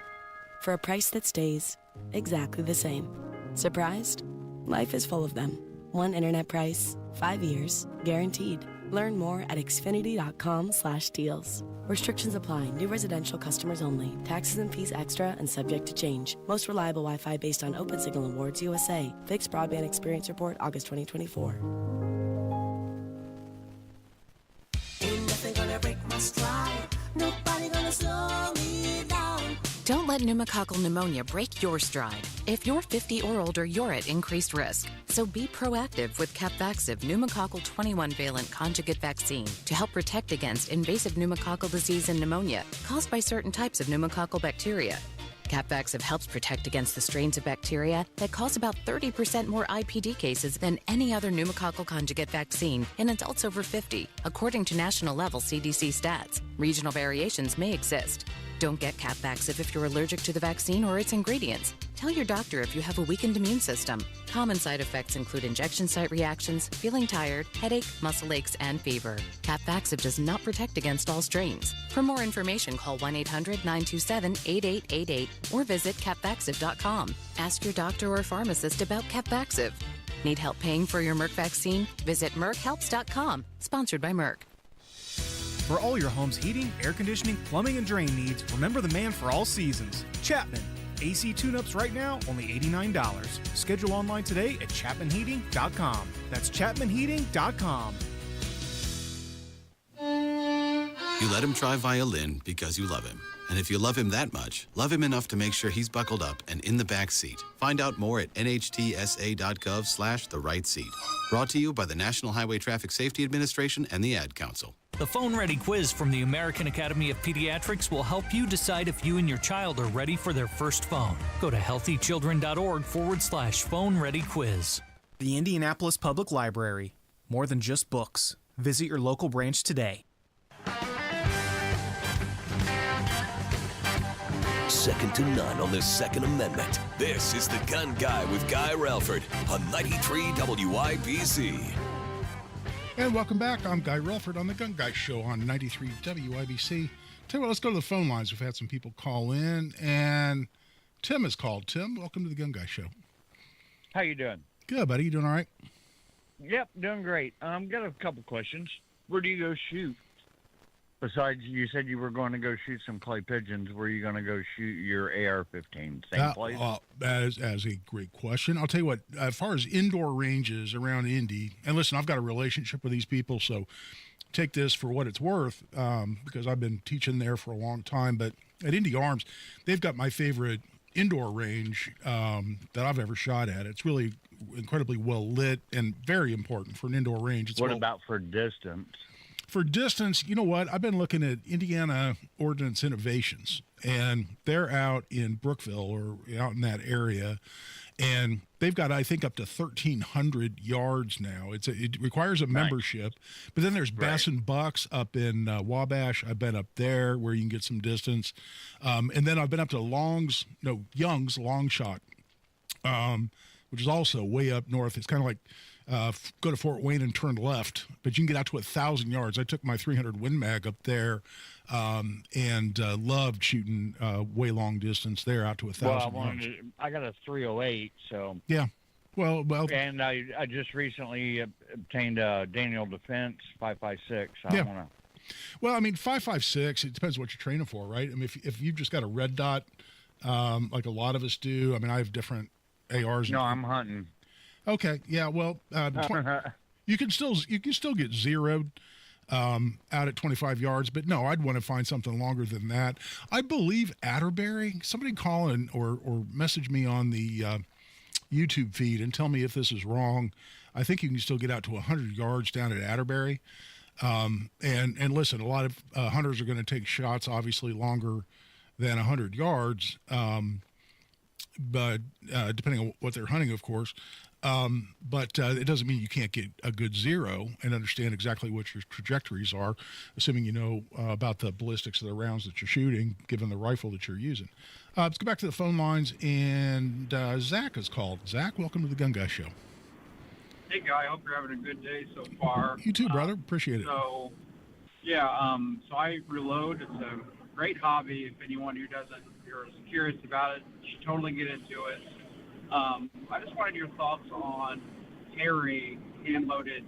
for a price that stays exactly the same. Surprised? Life is full of them. One internet price, 5 years, guaranteed. Learn more at xfinity.com/deals. Restrictions apply. New residential customers only. Taxes and fees extra and subject to change. Most reliable Wi-Fi based on Open Signal Awards USA. Fixed Broadband Experience Report, August 2024. Ain't nothing gonna break my stride. Nobody gonna slow me down. Don't let pneumococcal pneumonia break your stride. If you're 50 or older, you're at increased risk. So be proactive with Capvaxive pneumococcal 21-valent conjugate vaccine to help protect against invasive pneumococcal disease and pneumonia caused by certain types of pneumococcal bacteria. Capvaxive helps protect against the strains of bacteria that cause about 30% more IPD cases than any other pneumococcal conjugate vaccine in adults over 50, according to national-level CDC stats. Regional variations may exist. Don't get Capvaxive if you're allergic to the vaccine or its ingredients. Tell your doctor if you have a weakened immune system. Common side effects include injection site reactions, feeling tired, headache, muscle aches, and fever. Capvaxive does not protect against all strains. For more information, call 1-800-927-8888 or visit capvaxive.com. Ask your doctor or pharmacist about Capvaxive. Need help paying for your Merck vaccine? Visit merckhelps.com. Sponsored by Merck. For all your home's heating, air conditioning, plumbing, and drain needs, remember the man for all seasons, Chapman. AC tune-ups right now, only $89. Schedule online today at chapmanheating.com. That's chapmanheating.com. You let him try violin because you love him. And if you love him that much, love him enough to make sure he's buckled up and in the back seat. Find out more at nhtsa.gov/the-right-seat. Brought to you by the National Highway Traffic Safety Administration and the Ad Council. The Phone Ready quiz from the American Academy of Pediatrics will help you decide if you and your child are ready for their first phone. Go to healthychildren.org/phone ready quiz. The Indianapolis Public Library. More than just books. Visit your local branch today. Second to none on the Second Amendment. This is The Gun Guy with Guy Relford on 93 WIBC. And welcome back. I'm Guy Relford on The Gun Guy Show on 93 WIBC. Tell you what, let's go to the phone lines. We've had some people call in, and Tim has called. Tim, welcome to The Gun Guy Show. How you doing? Good, buddy. You doing all right? Yep, doing great. Got a couple questions. Where do you go shoot? Besides, you said you were going to go shoot some clay pigeons. Where are you going to go shoot your AR-15? Same place? As a great question. I'll tell you what, as far as indoor ranges around Indy, and listen, I've got a relationship with these people, so take this for what it's worth, because I've been teaching there for a long time. But at Indy Arms, they've got my favorite indoor range that I've ever shot at. It's really incredibly well lit and very important for an indoor range. What about for distance? For distance, you know what? I've been looking at Indiana Ordnance Innovations, and they're out in Brookville or out in that area, and they've got, I think, up to 1,300 yards now. It requires a membership, but then there's Bass and Bucks up in Wabash. I've been up there where you can get some distance, and then I've been up to Young's Long Shot, which is also way up north. It's kind of like go to Fort Wayne and turn left, but you can get out to 1,000 yards. I took my 300 Win Mag up there and loved shooting way long distance there out to 1,000 yards. I got a 308, so yeah. Well, and I just recently obtained a Daniel Defense 5.56. Yeah. I want to. Well, I mean, 5.56. It depends what you're training for, right? I mean, if you've just got a red dot, like a lot of us do. I mean, I have different ARs. No, I'm hunting. Okay. Yeah. Well, you can still get zeroed out at 25 yards, but no, I'd want to find something longer than that. I believe Atterbury. Somebody call or message me on the YouTube feed and tell me if this is wrong. I think you can still get out to 100 yards down at Atterbury. And listen, a lot of hunters are going to take shots obviously longer than 100 yards, but depending on what they're hunting, of course. But it doesn't mean you can't get a good zero and understand exactly what your trajectories are, assuming you know about the ballistics of the rounds that you're shooting, given the rifle that you're using. Let's go back to the phone lines, and Zach is called. Zach, welcome to the Gun Guy Show. Hey, Guy. Hope you're having a good day so far. You too, brother. Appreciate it. So I reload. It's a great hobby. If anyone who doesn't, you're curious about it, you should totally get into it. I just wanted your thoughts on carrying hand-loaded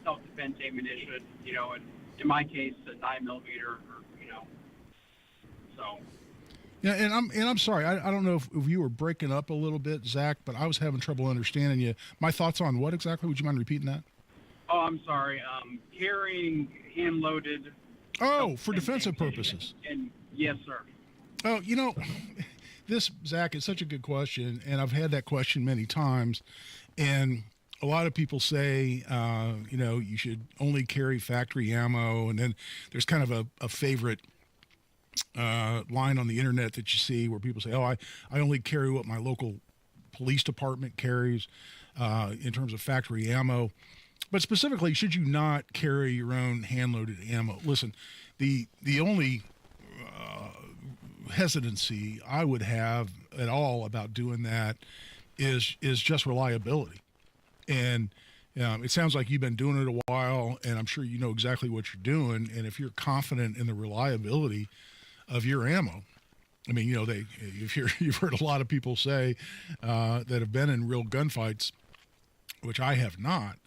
self-defense ammunition. You know, and in my case, a 9mm. So. Yeah, and I'm sorry. I don't know if you were breaking up a little bit, Zach, but I was having trouble understanding you. My thoughts on what exactly? Would you mind repeating that? Oh, I'm sorry. Carrying hand-loaded. Oh, for defensive purposes. And yes, sir. Oh, you know, this, Zach, is such a good question, and I've had that question many times. And a lot of people say, you should only carry factory ammo, and then there's kind of a favorite line on the internet that you see where people say, I only carry what my local police department carries in terms of factory ammo. But specifically, should you not carry your own hand-loaded ammo? Listen, the only hesitancy I would have at all about doing that is just reliability. And it sounds like you've been doing it a while, and I'm sure you know exactly what you're doing. And if you're confident in the reliability of your ammo, I mean, you've heard a lot of people say that have been in real gunfights, which I have not.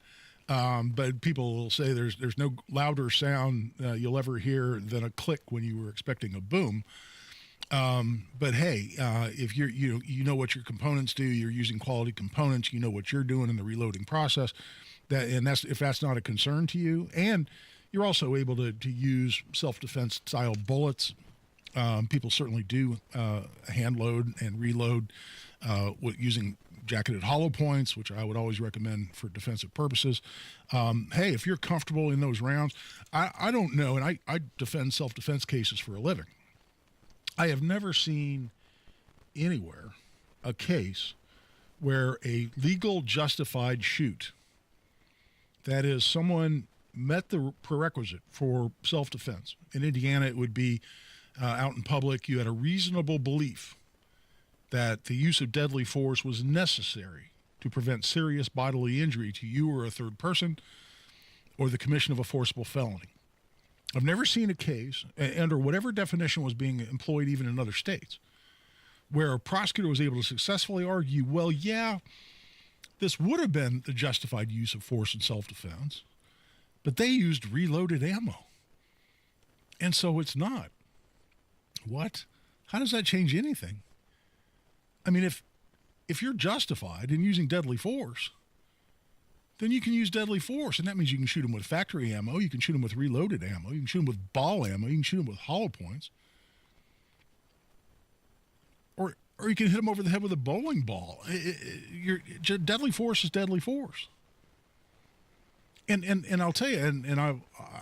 But people will say there's no louder sound you'll ever hear than a click when you were expecting a boom. But hey, if you know what your components do, you're using quality components, you know what you're doing in the reloading process, if that's not a concern to you, and you're also able to use self-defense style bullets. People certainly do hand load and reload using jacketed hollow points, which I would always recommend for defensive purposes. Hey, if you're comfortable in those rounds, I don't know, and I defend self-defense cases for a living. I have never seen anywhere a case where a legal justified shoot, that is, someone met the prerequisite for self-defense. In Indiana, it would be out in public, you had a reasonable belief that the use of deadly force was necessary to prevent serious bodily injury to you or a third person or the commission of a forcible felony. I've never seen a case, under whatever definition was being employed even in other states, where a prosecutor was able to successfully argue, well, yeah, this would have been the justified use of force in self-defense, but they used reloaded ammo. And so it's not. What? How does that change anything? I mean, if you're justified in using deadly force, then you can use deadly force, and that means you can shoot them with factory ammo, you can shoot them with reloaded ammo, you can shoot them with ball ammo, you can shoot them with hollow points, or you can hit them over the head with a bowling ball. Deadly force is deadly force. And I'll tell you, and I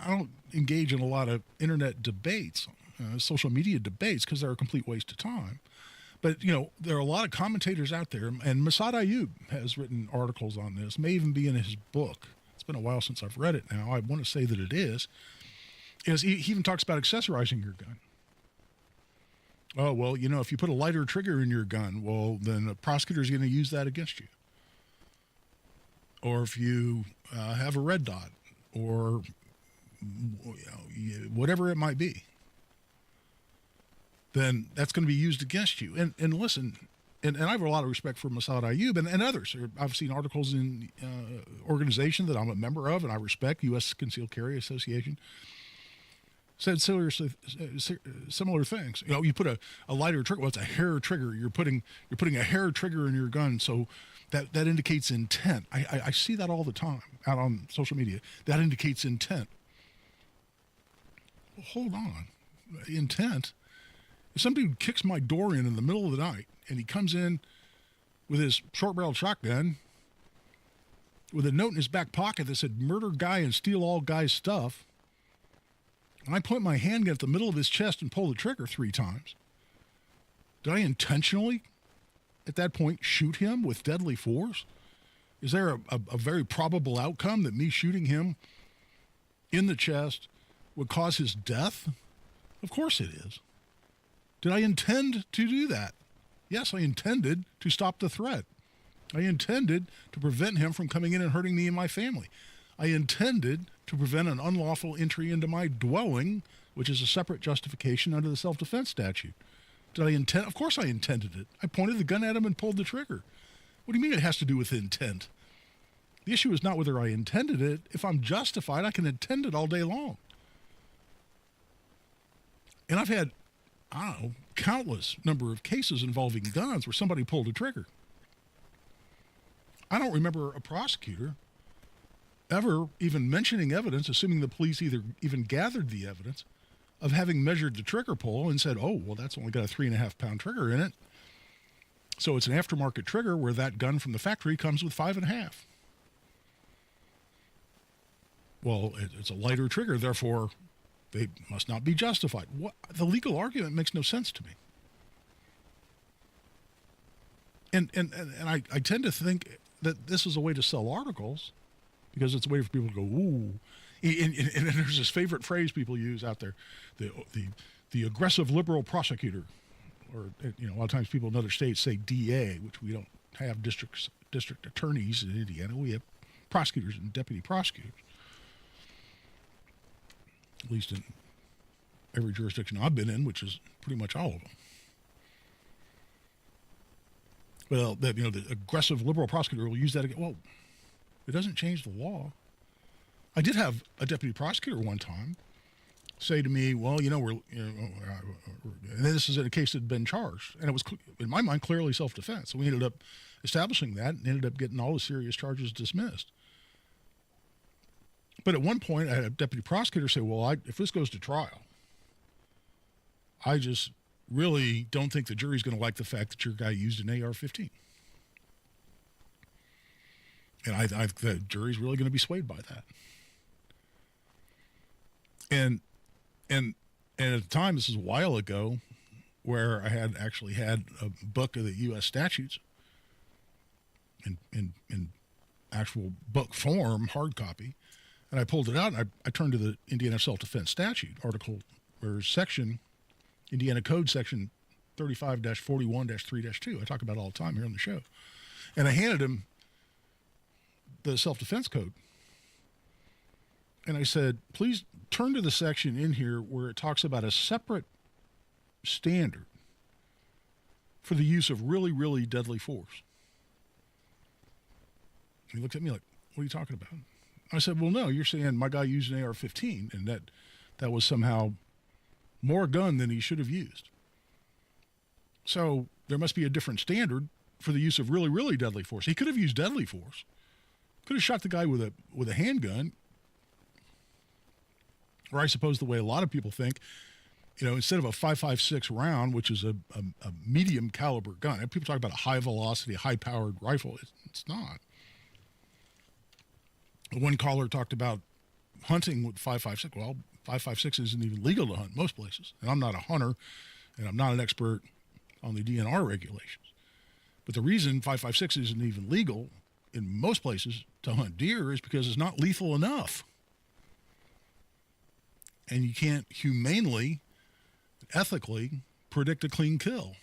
don't engage in a lot of internet debates, social media debates, because they're a complete waste of time. But, there are a lot of commentators out there, and Massad Ayoob has written articles on this, may even be in his book. It's been a while since I've read it now. I want to say that it is. He even talks about accessorizing your gun. Oh, well, if you put a lighter trigger in your gun, well, then a prosecutor is going to use that against you. Or if you have a red dot, or whatever it might be, then that's going to be used against you. And listen, and I have a lot of respect for Massad Ayoob and others. I've seen articles in organization that I'm a member of and I respect, U.S. Concealed Carry Association, said similar things. You know, you put a lighter trigger. Well, it's a hair trigger. You're putting a hair trigger in your gun, so that indicates intent. I see that all the time out on social media. That indicates intent. Well, hold on, intent. If some dude kicks my door in the middle of the night and he comes in with his short-barreled shotgun with a note in his back pocket that said "murder guy and steal all guy's stuff," and I point my handgun at the middle of his chest and pull the trigger 3 times, did I intentionally, at that point, shoot him with deadly force? Is there a very probable outcome that me shooting him in the chest would cause his death? Of course it is. Did I intend to do that? Yes, I intended to stop the threat. I intended to prevent him from coming in and hurting me and my family. I intended to prevent an unlawful entry into my dwelling, which is a separate justification under the self-defense statute. Did I intend? Of course I intended it. I pointed the gun at him and pulled the trigger. What do you mean it has to do with intent? The issue is not whether I intended it. If I'm justified, I can intend it all day long. And I've had, I don't know, countless number of cases involving guns where somebody pulled a trigger. I don't remember a prosecutor ever even mentioning evidence, assuming the police even gathered the evidence, of having measured the trigger pull and said, oh, well, that's only got a 3.5-pound trigger in it. So it's an aftermarket trigger where that gun from the factory comes with 5.5. Well, it's a lighter trigger, therefore they must not be justified. What? The legal argument makes no sense to me. And I tend to think that this is a way to sell articles because it's a way for people to go, ooh. And there's this favorite phrase people use out there, the aggressive liberal prosecutor. Or, you know, a lot of times people in other states say DA, which we don't have district attorneys in Indiana. We have prosecutors and deputy prosecutors. At least in every jurisdiction I've been in, which is pretty much all of them. Well, the aggressive liberal prosecutor will use that again. Well, it doesn't change the law. I did have a deputy prosecutor one time say to me, well, and this is in a case that had been charged, and it was, in my mind, clearly self-defense. So we ended up establishing that and ended up getting all the serious charges dismissed. But at one point, I had a deputy prosecutor say, well, if this goes to trial, I just really don't think the jury's going to like the fact that your guy used an AR-15. And the jury's really going to be swayed by that. And at the time, this is a while ago, where I had actually had a book of the U.S. statutes in actual book form, hard copy, and I pulled it out and I turned to the Indiana Self-Defense Statute article or section, Indiana Code section 35-41-3-2. I talk about it all the time here on the show. And I handed him the self-defense code. And I said, please turn to the section in here where it talks about a separate standard for the use of really, really deadly force. He looked at me like, what are you talking about? I said, well, no, you're saying my guy used an AR-15 and that was somehow more gun than he should have used. So there must be a different standard for the use of really, really deadly force. He could have used deadly force. Could have shot the guy with a handgun. Or I suppose the way a lot of people think, instead of a .556 round, which is a medium caliber gun, and people talk about a high velocity, high powered rifle. It's not. One caller talked about hunting with .556. Well, .556 isn't even legal to hunt most places. And I'm not a hunter, and I'm not an expert on the DNR regulations. But the reason .556 isn't even legal in most places to hunt deer is because it's not lethal enough. And you can't humanely, ethically predict a clean kill.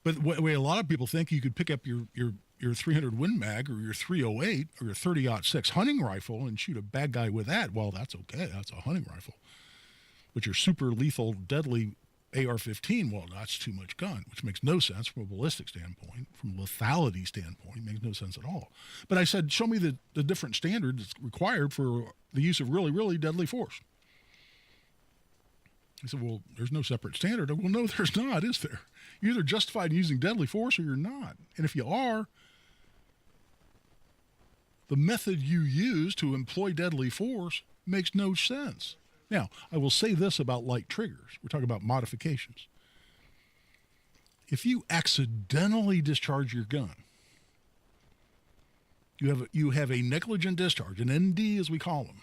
But the way a lot of people think, you could pick up your 300 Win Mag or your 308 or your 30-06 hunting rifle and shoot a bad guy with that. Well, that's okay. That's a hunting rifle. But your super lethal, deadly AR-15, well, that's too much gun, which makes no sense from a ballistic standpoint, from a lethality standpoint, makes no sense at all. But I said, show me the different standard that's required for the use of really, really deadly force. He said, well, there's no separate standard. Well, no, there's not, is there? You're either justified in using deadly force or you're not. And if you are, the method you use to employ deadly force makes no sense. Now, I will say this about light triggers. We're talking about modifications. If you accidentally discharge your gun, you have a negligent discharge, an ND as we call them.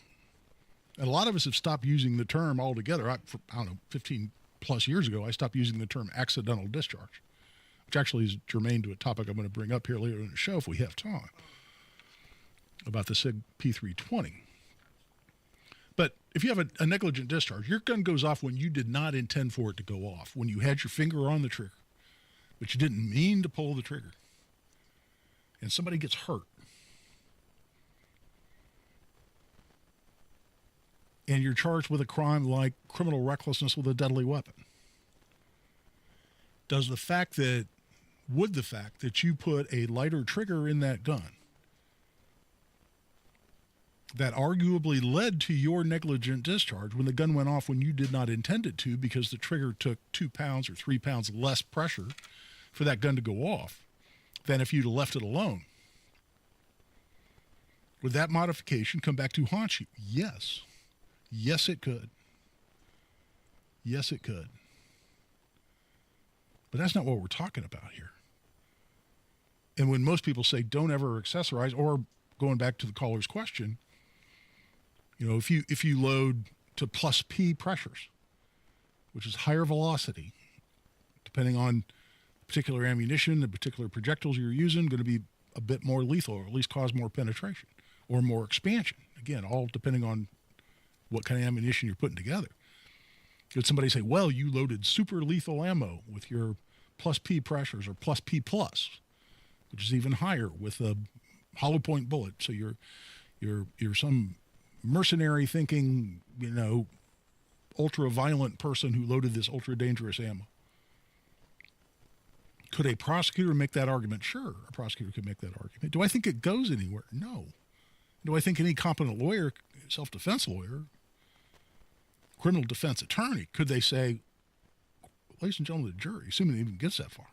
And a lot of us have stopped using the term altogether. I don't know, 15 plus years ago, I stopped using the term accidental discharge, which actually is germane to a topic I'm going to bring up here later in the show if we have time, about the SIG P320. But if you have a negligent discharge, your gun goes off when you did not intend for it to go off, when you had your finger on the trigger, but you didn't mean to pull the trigger, and somebody gets hurt. And you're charged with a crime like criminal recklessness with a deadly weapon. Would the fact that you put a lighter trigger in that gun that arguably led to your negligent discharge when the gun went off when you did not intend it to because the trigger took 2 pounds or 3 pounds less pressure for that gun to go off than if you'd have left it alone? Would that modification come back to haunt you? Yes. Yes, it could. Yes, it could. But that's not what we're talking about here. And when most people say don't ever accessorize, or going back to the caller's question, you know, if you load to plus P pressures, which is higher velocity, depending on particular ammunition, the particular projectiles you're using, going to be a bit more lethal, or at least cause more penetration or more expansion. Again, all depending on what kind of ammunition you're putting together. Could somebody say, well, you loaded super lethal ammo with your plus P pressures or plus P plus, which is even higher with a hollow point bullet. So you're some mercenary thinking, you know, ultra violent person who loaded this ultra dangerous ammo. Could a prosecutor make that argument? Sure, a prosecutor could make that argument. Do I think it goes anywhere? No. Do I think any competent lawyer, self-defense lawyer, criminal defense attorney, could they say, ladies and gentlemen of the jury, assuming it even gets that far,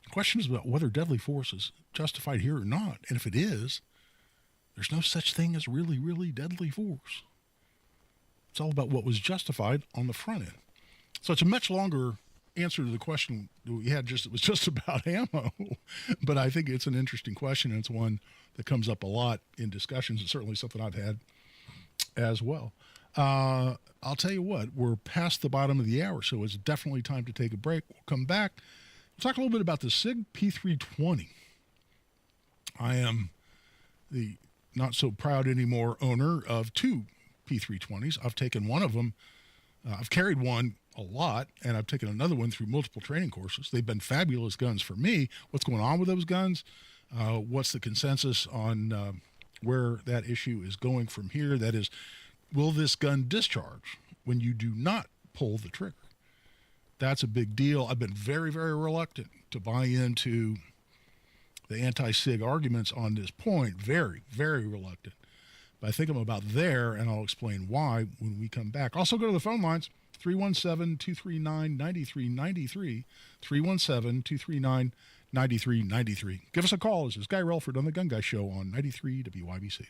the question is about whether deadly force is justified here or not. And if it is, there's no such thing as really, really deadly force. It's all about what was justified on the front end. So it's a much longer answer to the question that we had. It was just about ammo, but I think it's an interesting question, and it's one that comes up a lot in discussions, and certainly something I've had as well. I'll tell you what, we're past the bottom of the hour, so it's definitely time to take a break. We'll come back. We'll talk a little bit about the SIG P320. I am the not so proud anymore owner of 2 P320s. I've taken one of them. I've carried one a lot, and I've taken another one through multiple training courses. They've been fabulous guns for me. What's going on with those guns? What's the consensus on where that issue is going from here? That is, will this gun discharge when you do not pull the trigger? That's a big deal. I've been very, very reluctant to buy into the anti-SIG arguments on this point. Very, very reluctant. But I think I'm about there, and I'll explain why when we come back. Also, go to the phone lines, 317-239-9393, 317-239-9393. Give us a call. This is Guy Relford on The Gun Guy Show on 93 WYBC.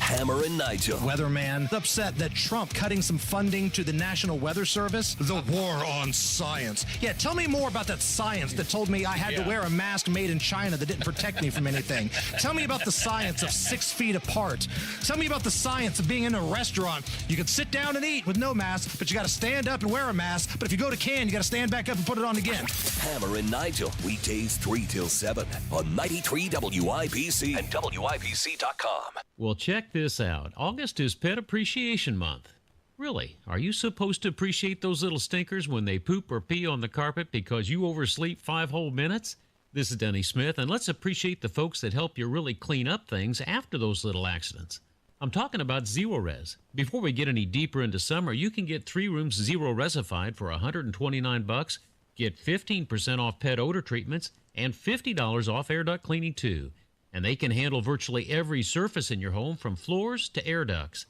Hammer and Nigel. Weatherman upset that Trump cutting some funding to the National Weather Service. The war on science. Yeah, tell me more about that science that told me I had to wear a mask made in China that didn't protect me from anything. Tell me about the science of 6 feet apart. Tell me about the science of being in a restaurant. You can sit down and eat with no mask, but you got to stand up and wear a mask. But if you go to Cannes, you got to stand back up and put it on again. Hammer and Nigel, weekdays 3 till 7 on 93 WIBC and WIBC.com. Well, check this out. August is Pet Appreciation Month. Really, are you supposed to appreciate those little stinkers when they poop or pee on the carpet because you oversleep 5 whole minutes? This is Denny Smith, and let's appreciate the folks that help you really clean up things after those little accidents. I'm talking about Zerorez. Before we get any deeper into summer, you can get 3 rooms Zeroresified for $129, get 15% off pet odor treatments, and $50 off air duct cleaning too. And they can handle virtually every surface in your home, from floors to air ducts.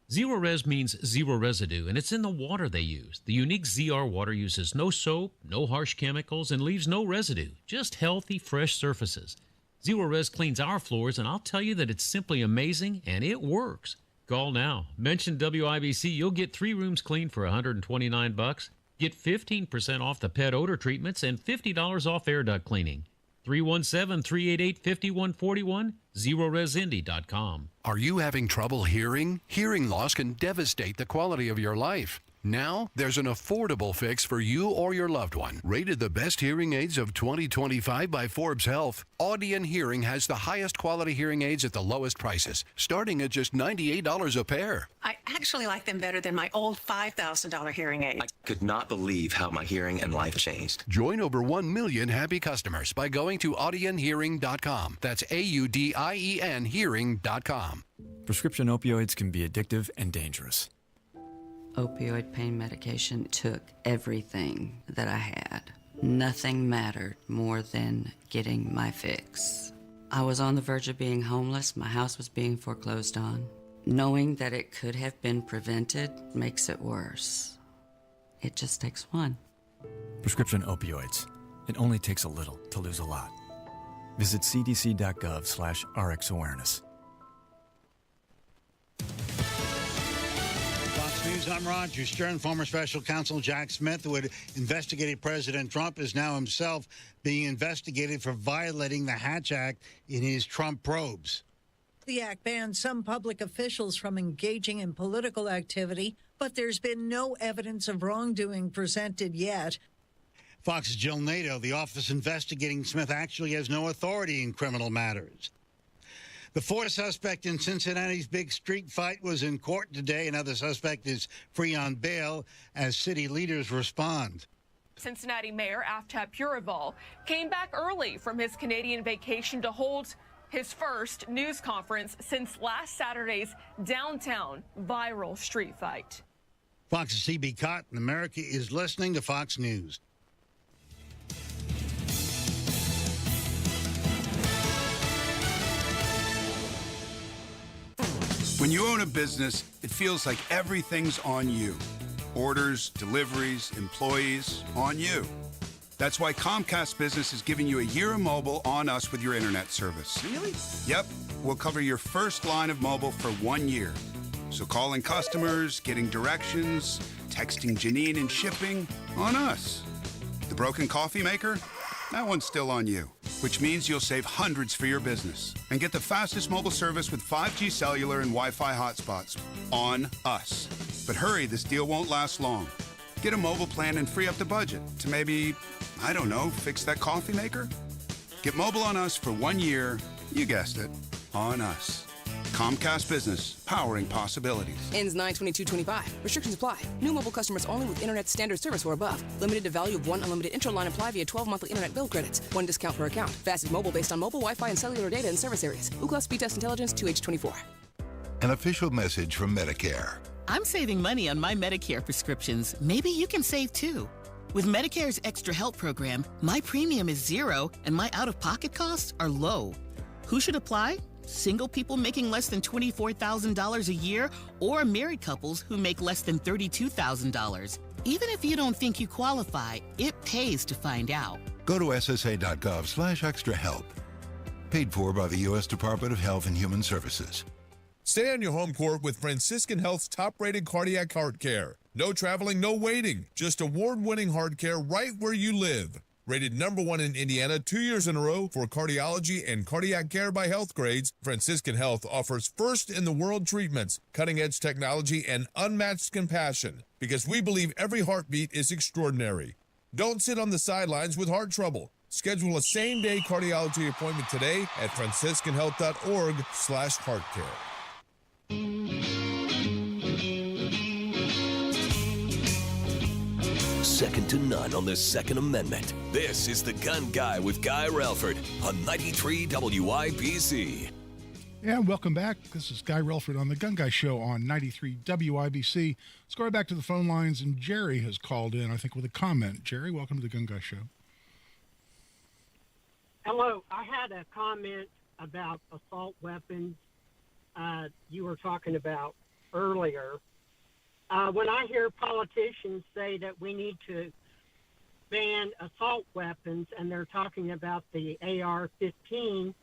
Zerorez means zero residue, and it's in the water they use. The unique ZR water uses no soap, no harsh chemicals, and leaves no residue, just healthy, fresh surfaces. Zerorez cleans our floors, and I'll tell you that it's simply amazing, and it works. Call now. Mention WIBC. You'll get 3 rooms cleaned for $129. Get 15% off the pet odor treatments and $50 off air duct cleaning. 317-388-5141, ZeroResIndy.com. Are you having trouble hearing? Hearing loss can devastate the quality of your life. Now, there's an affordable fix for you or your loved one. Rated the best hearing aids of 2025 by Forbes Health, Audion Hearing has the highest quality hearing aids at the lowest prices, starting at just $98 a pair. I actually like them better than my old $5,000 hearing aid. I could not believe how my hearing and life changed. Join over 1 million happy customers by going to AudionHearing.com. That's AUDIEN Hearing.com. Prescription opioids can be addictive and dangerous. Opioid pain medication took everything that I had. Nothing mattered more than getting my fix. I was on the verge of being homeless. My house was being foreclosed on. Knowing that it could have been prevented makes it worse. It just takes one. Prescription opioids. It only takes a little to lose a lot. Visit cdc.gov/RxAwareness. News, I'm Roger Stern. Former special counsel Jack Smith, who had investigated President Trump, is now himself being investigated for violating the Hatch Act in his Trump probes. The act bans some public officials from engaging in political activity, but there's been no evidence of wrongdoing presented yet. Fox's Jill Nato, the office investigating Smith, actually has no authority in criminal matters. The 4th suspect in Cincinnati's big street fight was in court today. Another suspect is free on bail as city leaders respond. Cincinnati Mayor Aftab Purival came back early from his Canadian vacation to hold his first news conference since last Saturday's downtown viral street fight. Fox's C.B. Cotton, America is listening to Fox News. When you own a business, it feels like everything's on you. Orders, deliveries, employees, on you. That's why Comcast Business is giving you a year of mobile on us with your internet service. Really? Yep. We'll cover your first line of mobile for 1 year. So calling customers, getting directions, texting Janine and shipping, on us. The broken coffee maker? That one's still on you, which means you'll save hundreds for your business and get the fastest mobile service with 5G cellular and Wi-Fi hotspots on us. But hurry, this deal won't last long. Get a mobile plan and free up the budget to maybe, I don't know, fix that coffee maker? Get mobile on us for 1 year, you guessed it, on us. Comcast Business, powering possibilities. Ends 9/22/25. Restrictions apply. New mobile customers only with internet standard service or above. Limited to value of 1 unlimited intro line apply via 12 monthly internet bill credits. 1 discount per account. Fastest mobile based on mobile Wi-Fi and cellular data in service areas. Ookla Speed Test Intelligence 2H24. An official message from Medicare. I'm saving money on my Medicare prescriptions. Maybe you can save too. With Medicare's Extra Help program, my premium is $0 and my out-of-pocket costs are low. Who should apply? Single people making less than $24,000 a year, or married couples who make less than $32,000. Even if you don't think you qualify, it pays to find out. Go to ssa.gov/extrahelp. Paid for by the U.S. Department of Health and Human Services. Stay on your home court with Franciscan Health's top-rated cardiac heart care. No traveling, no waiting. Just award-winning heart care right where you live. Rated #1 in Indiana 2 years in a row for cardiology and cardiac care by Health Grades, Franciscan Health offers first-in-the-world treatments, cutting-edge technology, and unmatched compassion, because we believe every heartbeat is extraordinary. Don't sit on the sidelines with heart trouble. Schedule a same-day cardiology appointment today at franciscanhealth.org/heartcare. Second to none on the Second Amendment. This is The Gun Guy with Guy Relford on 93 WIBC. And welcome back. This is Guy Relford on the Gun Guy Show on 93 WIBC. Let's go right back to the phone lines, and Jerry has called in, I think, with a comment. Jerry, welcome to the Gun Guy Show. Hello. I had a comment about assault weapons you were talking about earlier. When I hear politicians say that we need to ban assault weapons, and they're talking about the AR-15,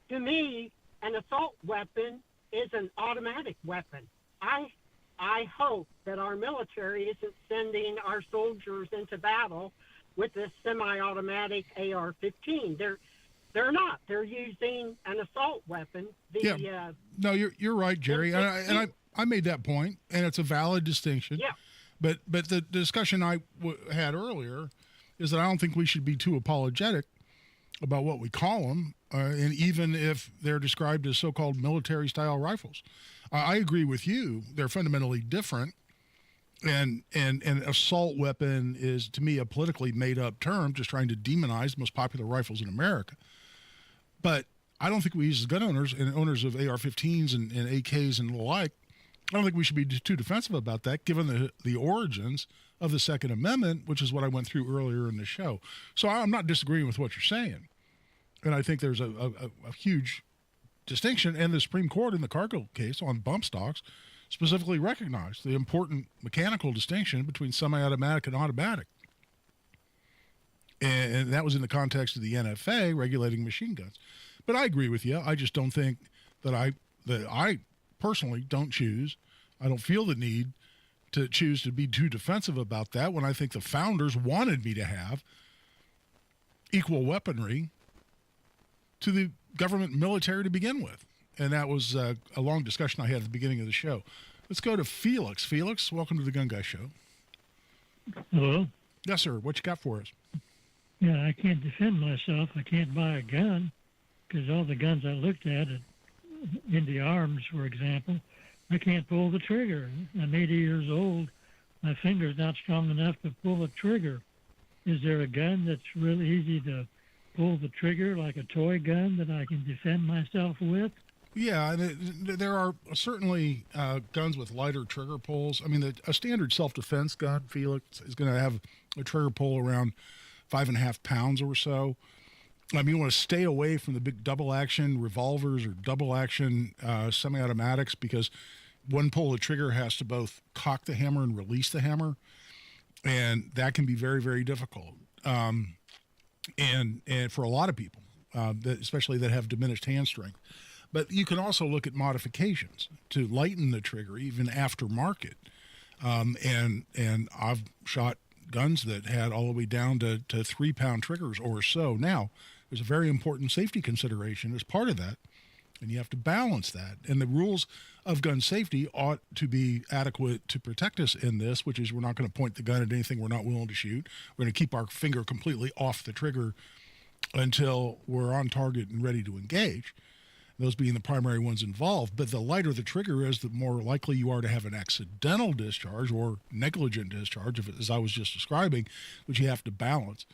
to me, an assault weapon is an automatic weapon. I hope that our military isn't sending our soldiers into battle with this semi-automatic AR-15. They're not. They're using an assault weapon. No, you're right, Jerry. And I made that point, and it's a valid distinction. Yeah. But the discussion I had earlier is that I don't think we should be too apologetic about what we call them, and even if they're described as so-called military-style rifles. I agree with you. They're fundamentally different, and assault weapon is, to me, a politically made-up term just trying to demonize the most popular rifles in America. But I don't think we, as gun owners and owners of AR-15s and AKs and the like, I don't think we should be too defensive about that, given the origins of the Second Amendment, which is what I went through earlier in the show. So I'm not disagreeing with what you're saying. And I think there's a huge distinction. And the Supreme Court in the Cargill case on bump stocks specifically recognized the important mechanical distinction between semi-automatic and automatic. And that was in the context of the NFA regulating machine guns. But I agree with you. I just don't think that I personally don't choose. I don't feel the need to choose to be too defensive about that when I think the founders wanted me to have equal weaponry to the government military to begin with. And that was a long discussion I had at the beginning of the show. Let's go to Felix. Felix, welcome to the Gun Guy Show. Hello? Yes, sir. What you got for us? Yeah, I can't defend myself. I can't buy a gun because all the guns I looked at Indie Arms, for example, I can't pull the trigger. I'm 80 years old. My finger's not strong enough to pull a trigger. Is there a gun that's really easy to pull the trigger, like a toy gun, that I can defend myself with? Yeah, and there are certainly guns with lighter trigger pulls. I mean, a standard self-defense gun, Felix, is going to have a trigger pull around 5.5 pounds or so. I mean, you want to stay away from the big double-action revolvers or double-action semi-automatics, because one pull of the trigger has to both cock the hammer and release the hammer, and that can be very, very difficult. And for a lot of people, especially that have diminished hand strength. But you can also look at modifications to lighten the trigger, even aftermarket. And I've shot guns that had all the way down to 3-pound triggers or so. Now, there's a very important safety consideration as part of that, and you have to balance that. And the rules of gun safety ought to be adequate to protect us in this, which is we're not going to point the gun at anything we're not willing to shoot. We're going to keep our finger completely off the trigger until we're on target and ready to engage, those being the primary ones involved. But the lighter the trigger is, the more likely you are to have an accidental discharge or negligent discharge, as I was just describing, which you have to balance.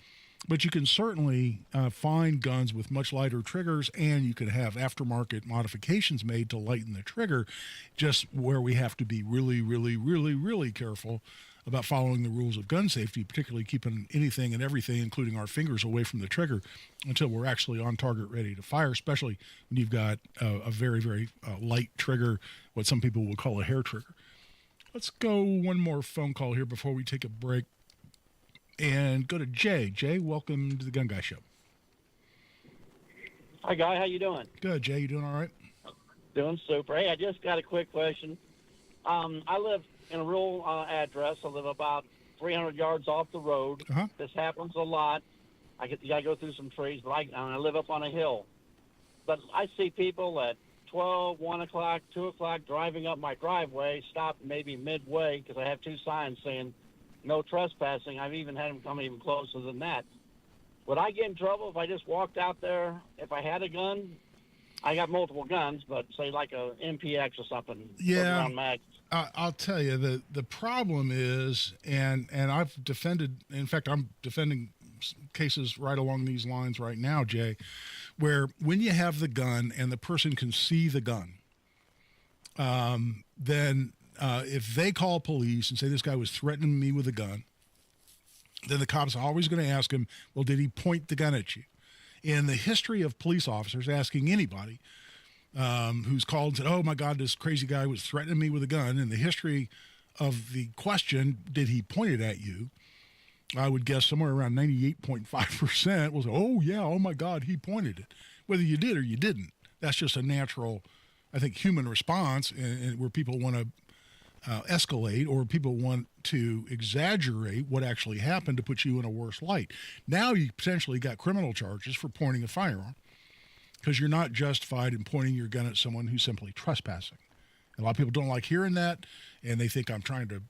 But you can certainly find guns with much lighter triggers, and you can have aftermarket modifications made to lighten the trigger, just where we have to be really, really, really, really careful about following the rules of gun safety, particularly keeping anything and everything, including our fingers, away from the trigger until we're actually on target ready to fire, especially when you've got a very, very light trigger, what some people would call a hair trigger. Let's go one more phone call here before we take a break and go to Jay. Jay, welcome to the Gun Guy Show. Hi, Guy. How you doing? Good, Jay. You doing all right? Doing super. Hey, I just got a quick question. I live in a rural address. I live about 300 yards off the road. Uh-huh. This happens a lot. You got to go through some trees, but I live up on a hill. But I see people at 12, 1 o'clock, 2 o'clock driving up my driveway, stop maybe midway because I have two signs saying no trespassing. I've even had them come even closer than that. Would I get in trouble if I just walked out there if I had a gun? I got multiple guns, but say like a MPX or something. Yeah. Around max. I'll tell you, the problem is, and I've defended, in fact, I'm defending cases right along these lines right now, Jay, where when you have the gun and the person can see the gun, then if they call police and say this guy was threatening me with a gun, then the cops are always going to ask him, well, did he point the gun at you? In the history of police officers asking anybody who's called and said, oh, my God, this crazy guy was threatening me with a gun, in the history of the question, did he point it at you? I would guess somewhere around 98.5% will say, oh, yeah, oh, my God, he pointed it. Whether you did or you didn't. That's just a natural, I think, human response, and where people want to escalate, or people want to exaggerate what actually happened to put you in a worse light. Now you potentially got criminal charges for pointing a firearm, because you're not justified in pointing your gun at someone who's simply trespassing. A lot of people don't like hearing that, and they think I'm trying to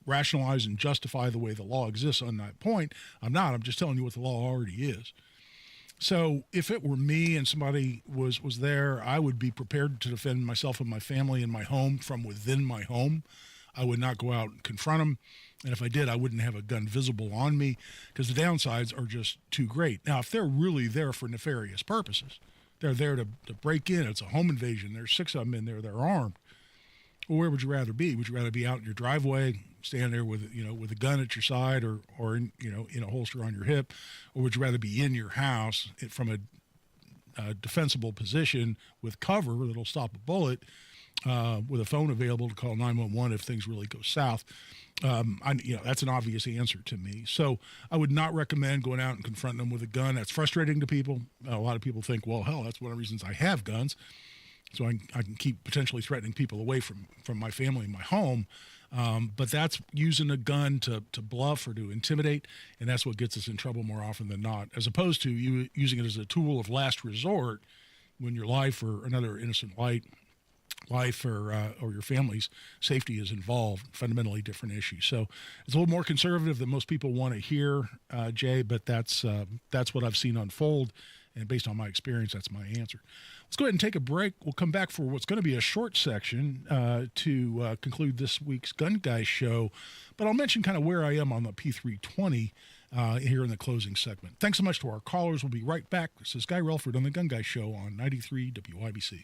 rationalize and justify the way the law exists on that point. I'm not. I'm just telling you what the law already is. So if it were me and somebody was there, I would be prepared to defend myself and my family and my home from within my home. I would not go out and confront them. And if I did, I wouldn't have a gun visible on me, because the downsides are just too great. Now, if they're really there for nefarious purposes, they're there to break in. It's a home invasion. There's 6 of them in there. They're armed. Well, where would you rather be? Would you rather be out in your driveway, stand there with a gun at your side, or in a holster on your hip, or would you rather be in your house from a defensible position with cover that'll stop a bullet, with a phone available to call 911 if things really go south? That's an obvious answer to me. So I would not recommend going out and confronting them with a gun. That's frustrating to people. A lot of people think, well, hell, that's one of the reasons I have guns, so I can keep potentially threatening people away from my family and my home. But that's using a gun to bluff or to intimidate, and that's what gets us in trouble more often than not, as opposed to you using it as a tool of last resort when your life or another innocent life or your family's safety is involved. Fundamentally different issue. So it's a little more conservative than most people want to hear, Jay, but that's what I've seen unfold, and based on my experience, that's my answer. Let's go ahead and take a break. We'll come back for what's going to be a short section to conclude this week's Gun Guy show. But I'll mention kind of where I am on the P320 here in the closing segment. Thanks so much to our callers. We'll be right back. This is Guy Relford on the Gun Guy show on 93 WIBC.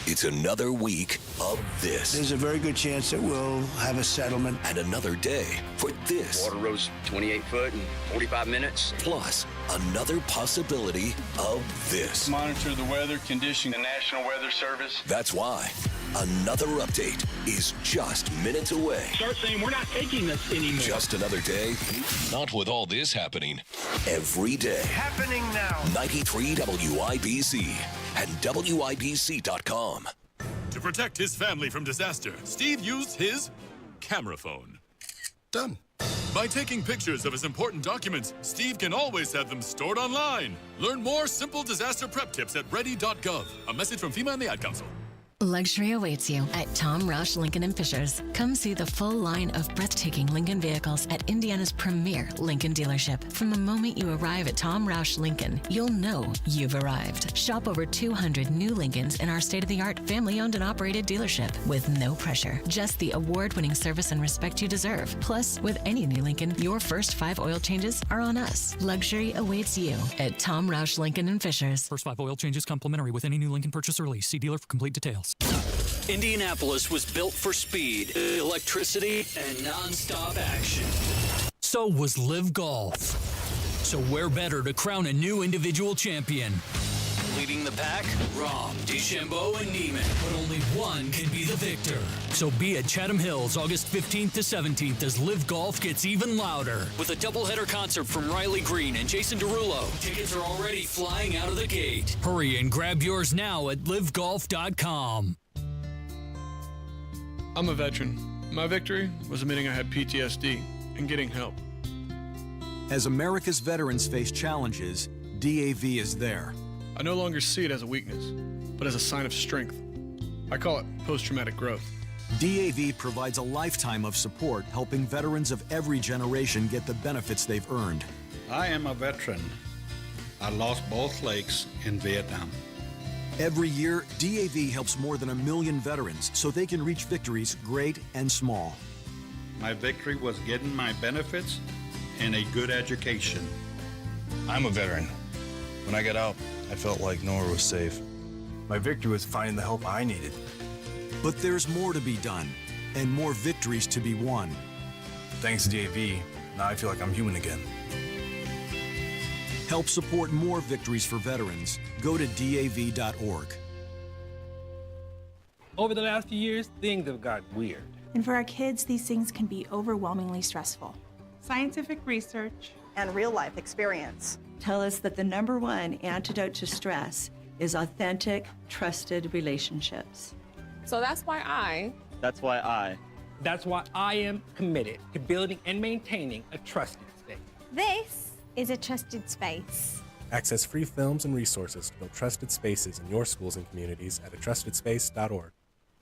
It's another week of this. There's a very good chance that we'll have a settlement. And another day for this. Water rose 28 foot in 45 minutes. Plus, another possibility of this. Monitor the weather condition, the National Weather Service. That's why another update is just minutes away. Start saying we're not taking this anymore. Just another day. Not with all this happening. Every day. Happening now. 93 WIBC and WIBC.com. To protect his family from disaster, Steve used his camera phone. Done. By taking pictures of his important documents, Steve can always have them stored online. Learn more simple disaster prep tips at ready.gov. A message from FEMA and the Ad Council. Luxury awaits you at Tom Roush Lincoln & Fishers. Come see the full line of breathtaking Lincoln vehicles at Indiana's premier Lincoln dealership. From the moment you arrive at Tom Roush Lincoln, you'll know you've arrived. Shop over 200 new Lincolns in our state-of-the-art family-owned and operated dealership with no pressure. Just the award-winning service and respect you deserve. Plus, with any new Lincoln, your first 5 oil changes are on us. Luxury awaits you at Tom Roush Lincoln & Fishers. First 5 oil changes complimentary with any new Lincoln purchase or lease. See dealer for complete details. Indianapolis was built for speed, electricity, and non-stop action. So was Live Golf. So where better to crown a new individual champion? Leading the pack, Rahm, DeChambeau, and Neiman. But only one can be the victor. So be at Chatham Hills August 15th to 17th as Live Golf gets even louder. With a doubleheader concert from Riley Green and Jason Derulo. Tickets are already flying out of the gate. Hurry and grab yours now at livegolf.com. I'm a veteran. My victory was admitting I had PTSD and getting help. As America's veterans face challenges, DAV is there. I no longer see it as a weakness, but as a sign of strength. I call it post-traumatic growth. DAV provides a lifetime of support, helping veterans of every generation get the benefits they've earned. I am a veteran. I lost both legs in Vietnam. Every year, DAV helps more than 1 million veterans so they can reach victories great and small. My victory was getting my benefits and a good education. I'm a veteran. When I got out, I felt like nowhere was safe. My victory was finding the help I needed. But there's more to be done, and more victories to be won. Thanks to DAV, now I feel like I'm human again. Help support more victories for veterans. Go to DAV.org. Over the last few years, things have gotten weird. And for our kids, these things can be overwhelmingly stressful. Scientific research and real-life experience tell us that the #1 antidote to stress is authentic, trusted relationships. So that's why I am committed to building and maintaining a trusted space. This is a trusted space. Access free films and resources to build trusted spaces in your schools and communities at atrustedspace.org.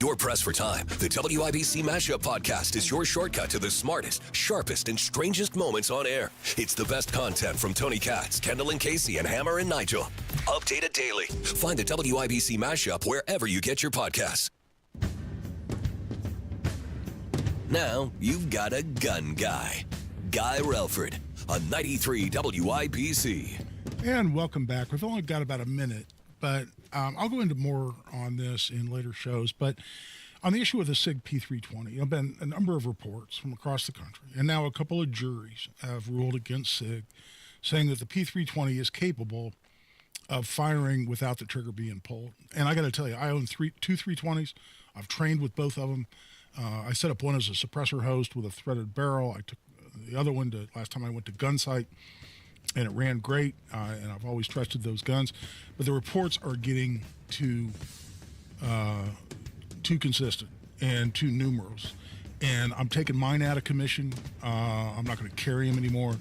You're pressed for time. The WIBC Mashup Podcast is your shortcut to the smartest, sharpest, and strangest moments on air. It's the best content from Tony Katz, Kendall and Casey, and Hammer and Nigel. Updated daily. Find the WIBC Mashup wherever you get your podcasts. Now, you've got a gun guy. Guy Relford on 93 WIBC. And welcome back. We've only got about a minute, but I'll go into more on this in later shows. But on the issue of the SIG P320, there have been a number of reports from across the country, and now a couple of juries have ruled against SIG, saying that the P320 is capable of firing without the trigger being pulled. And I got to tell you, I own two 320s. I've trained with both of them. I set up one as a suppressor host with a threaded barrel. I took the other one last time I went to Gunsight, and it ran great, and I've always trusted those guns. But the reports are getting too consistent and too numerous. And I'm taking mine out of commission. I'm not going to carry them anymore.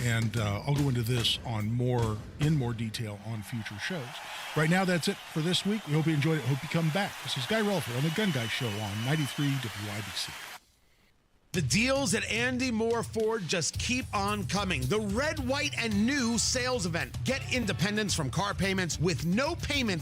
And I'll go into this in more detail on future shows. Right now, that's it for this week. We hope you enjoyed it. Hope you come back. This is Guy Relford on the Gun Guy Show on 93 WIBC. The deals at Andy Moore Ford just keep on coming. The red, white, and new sales event. Get independence from car payments with no payments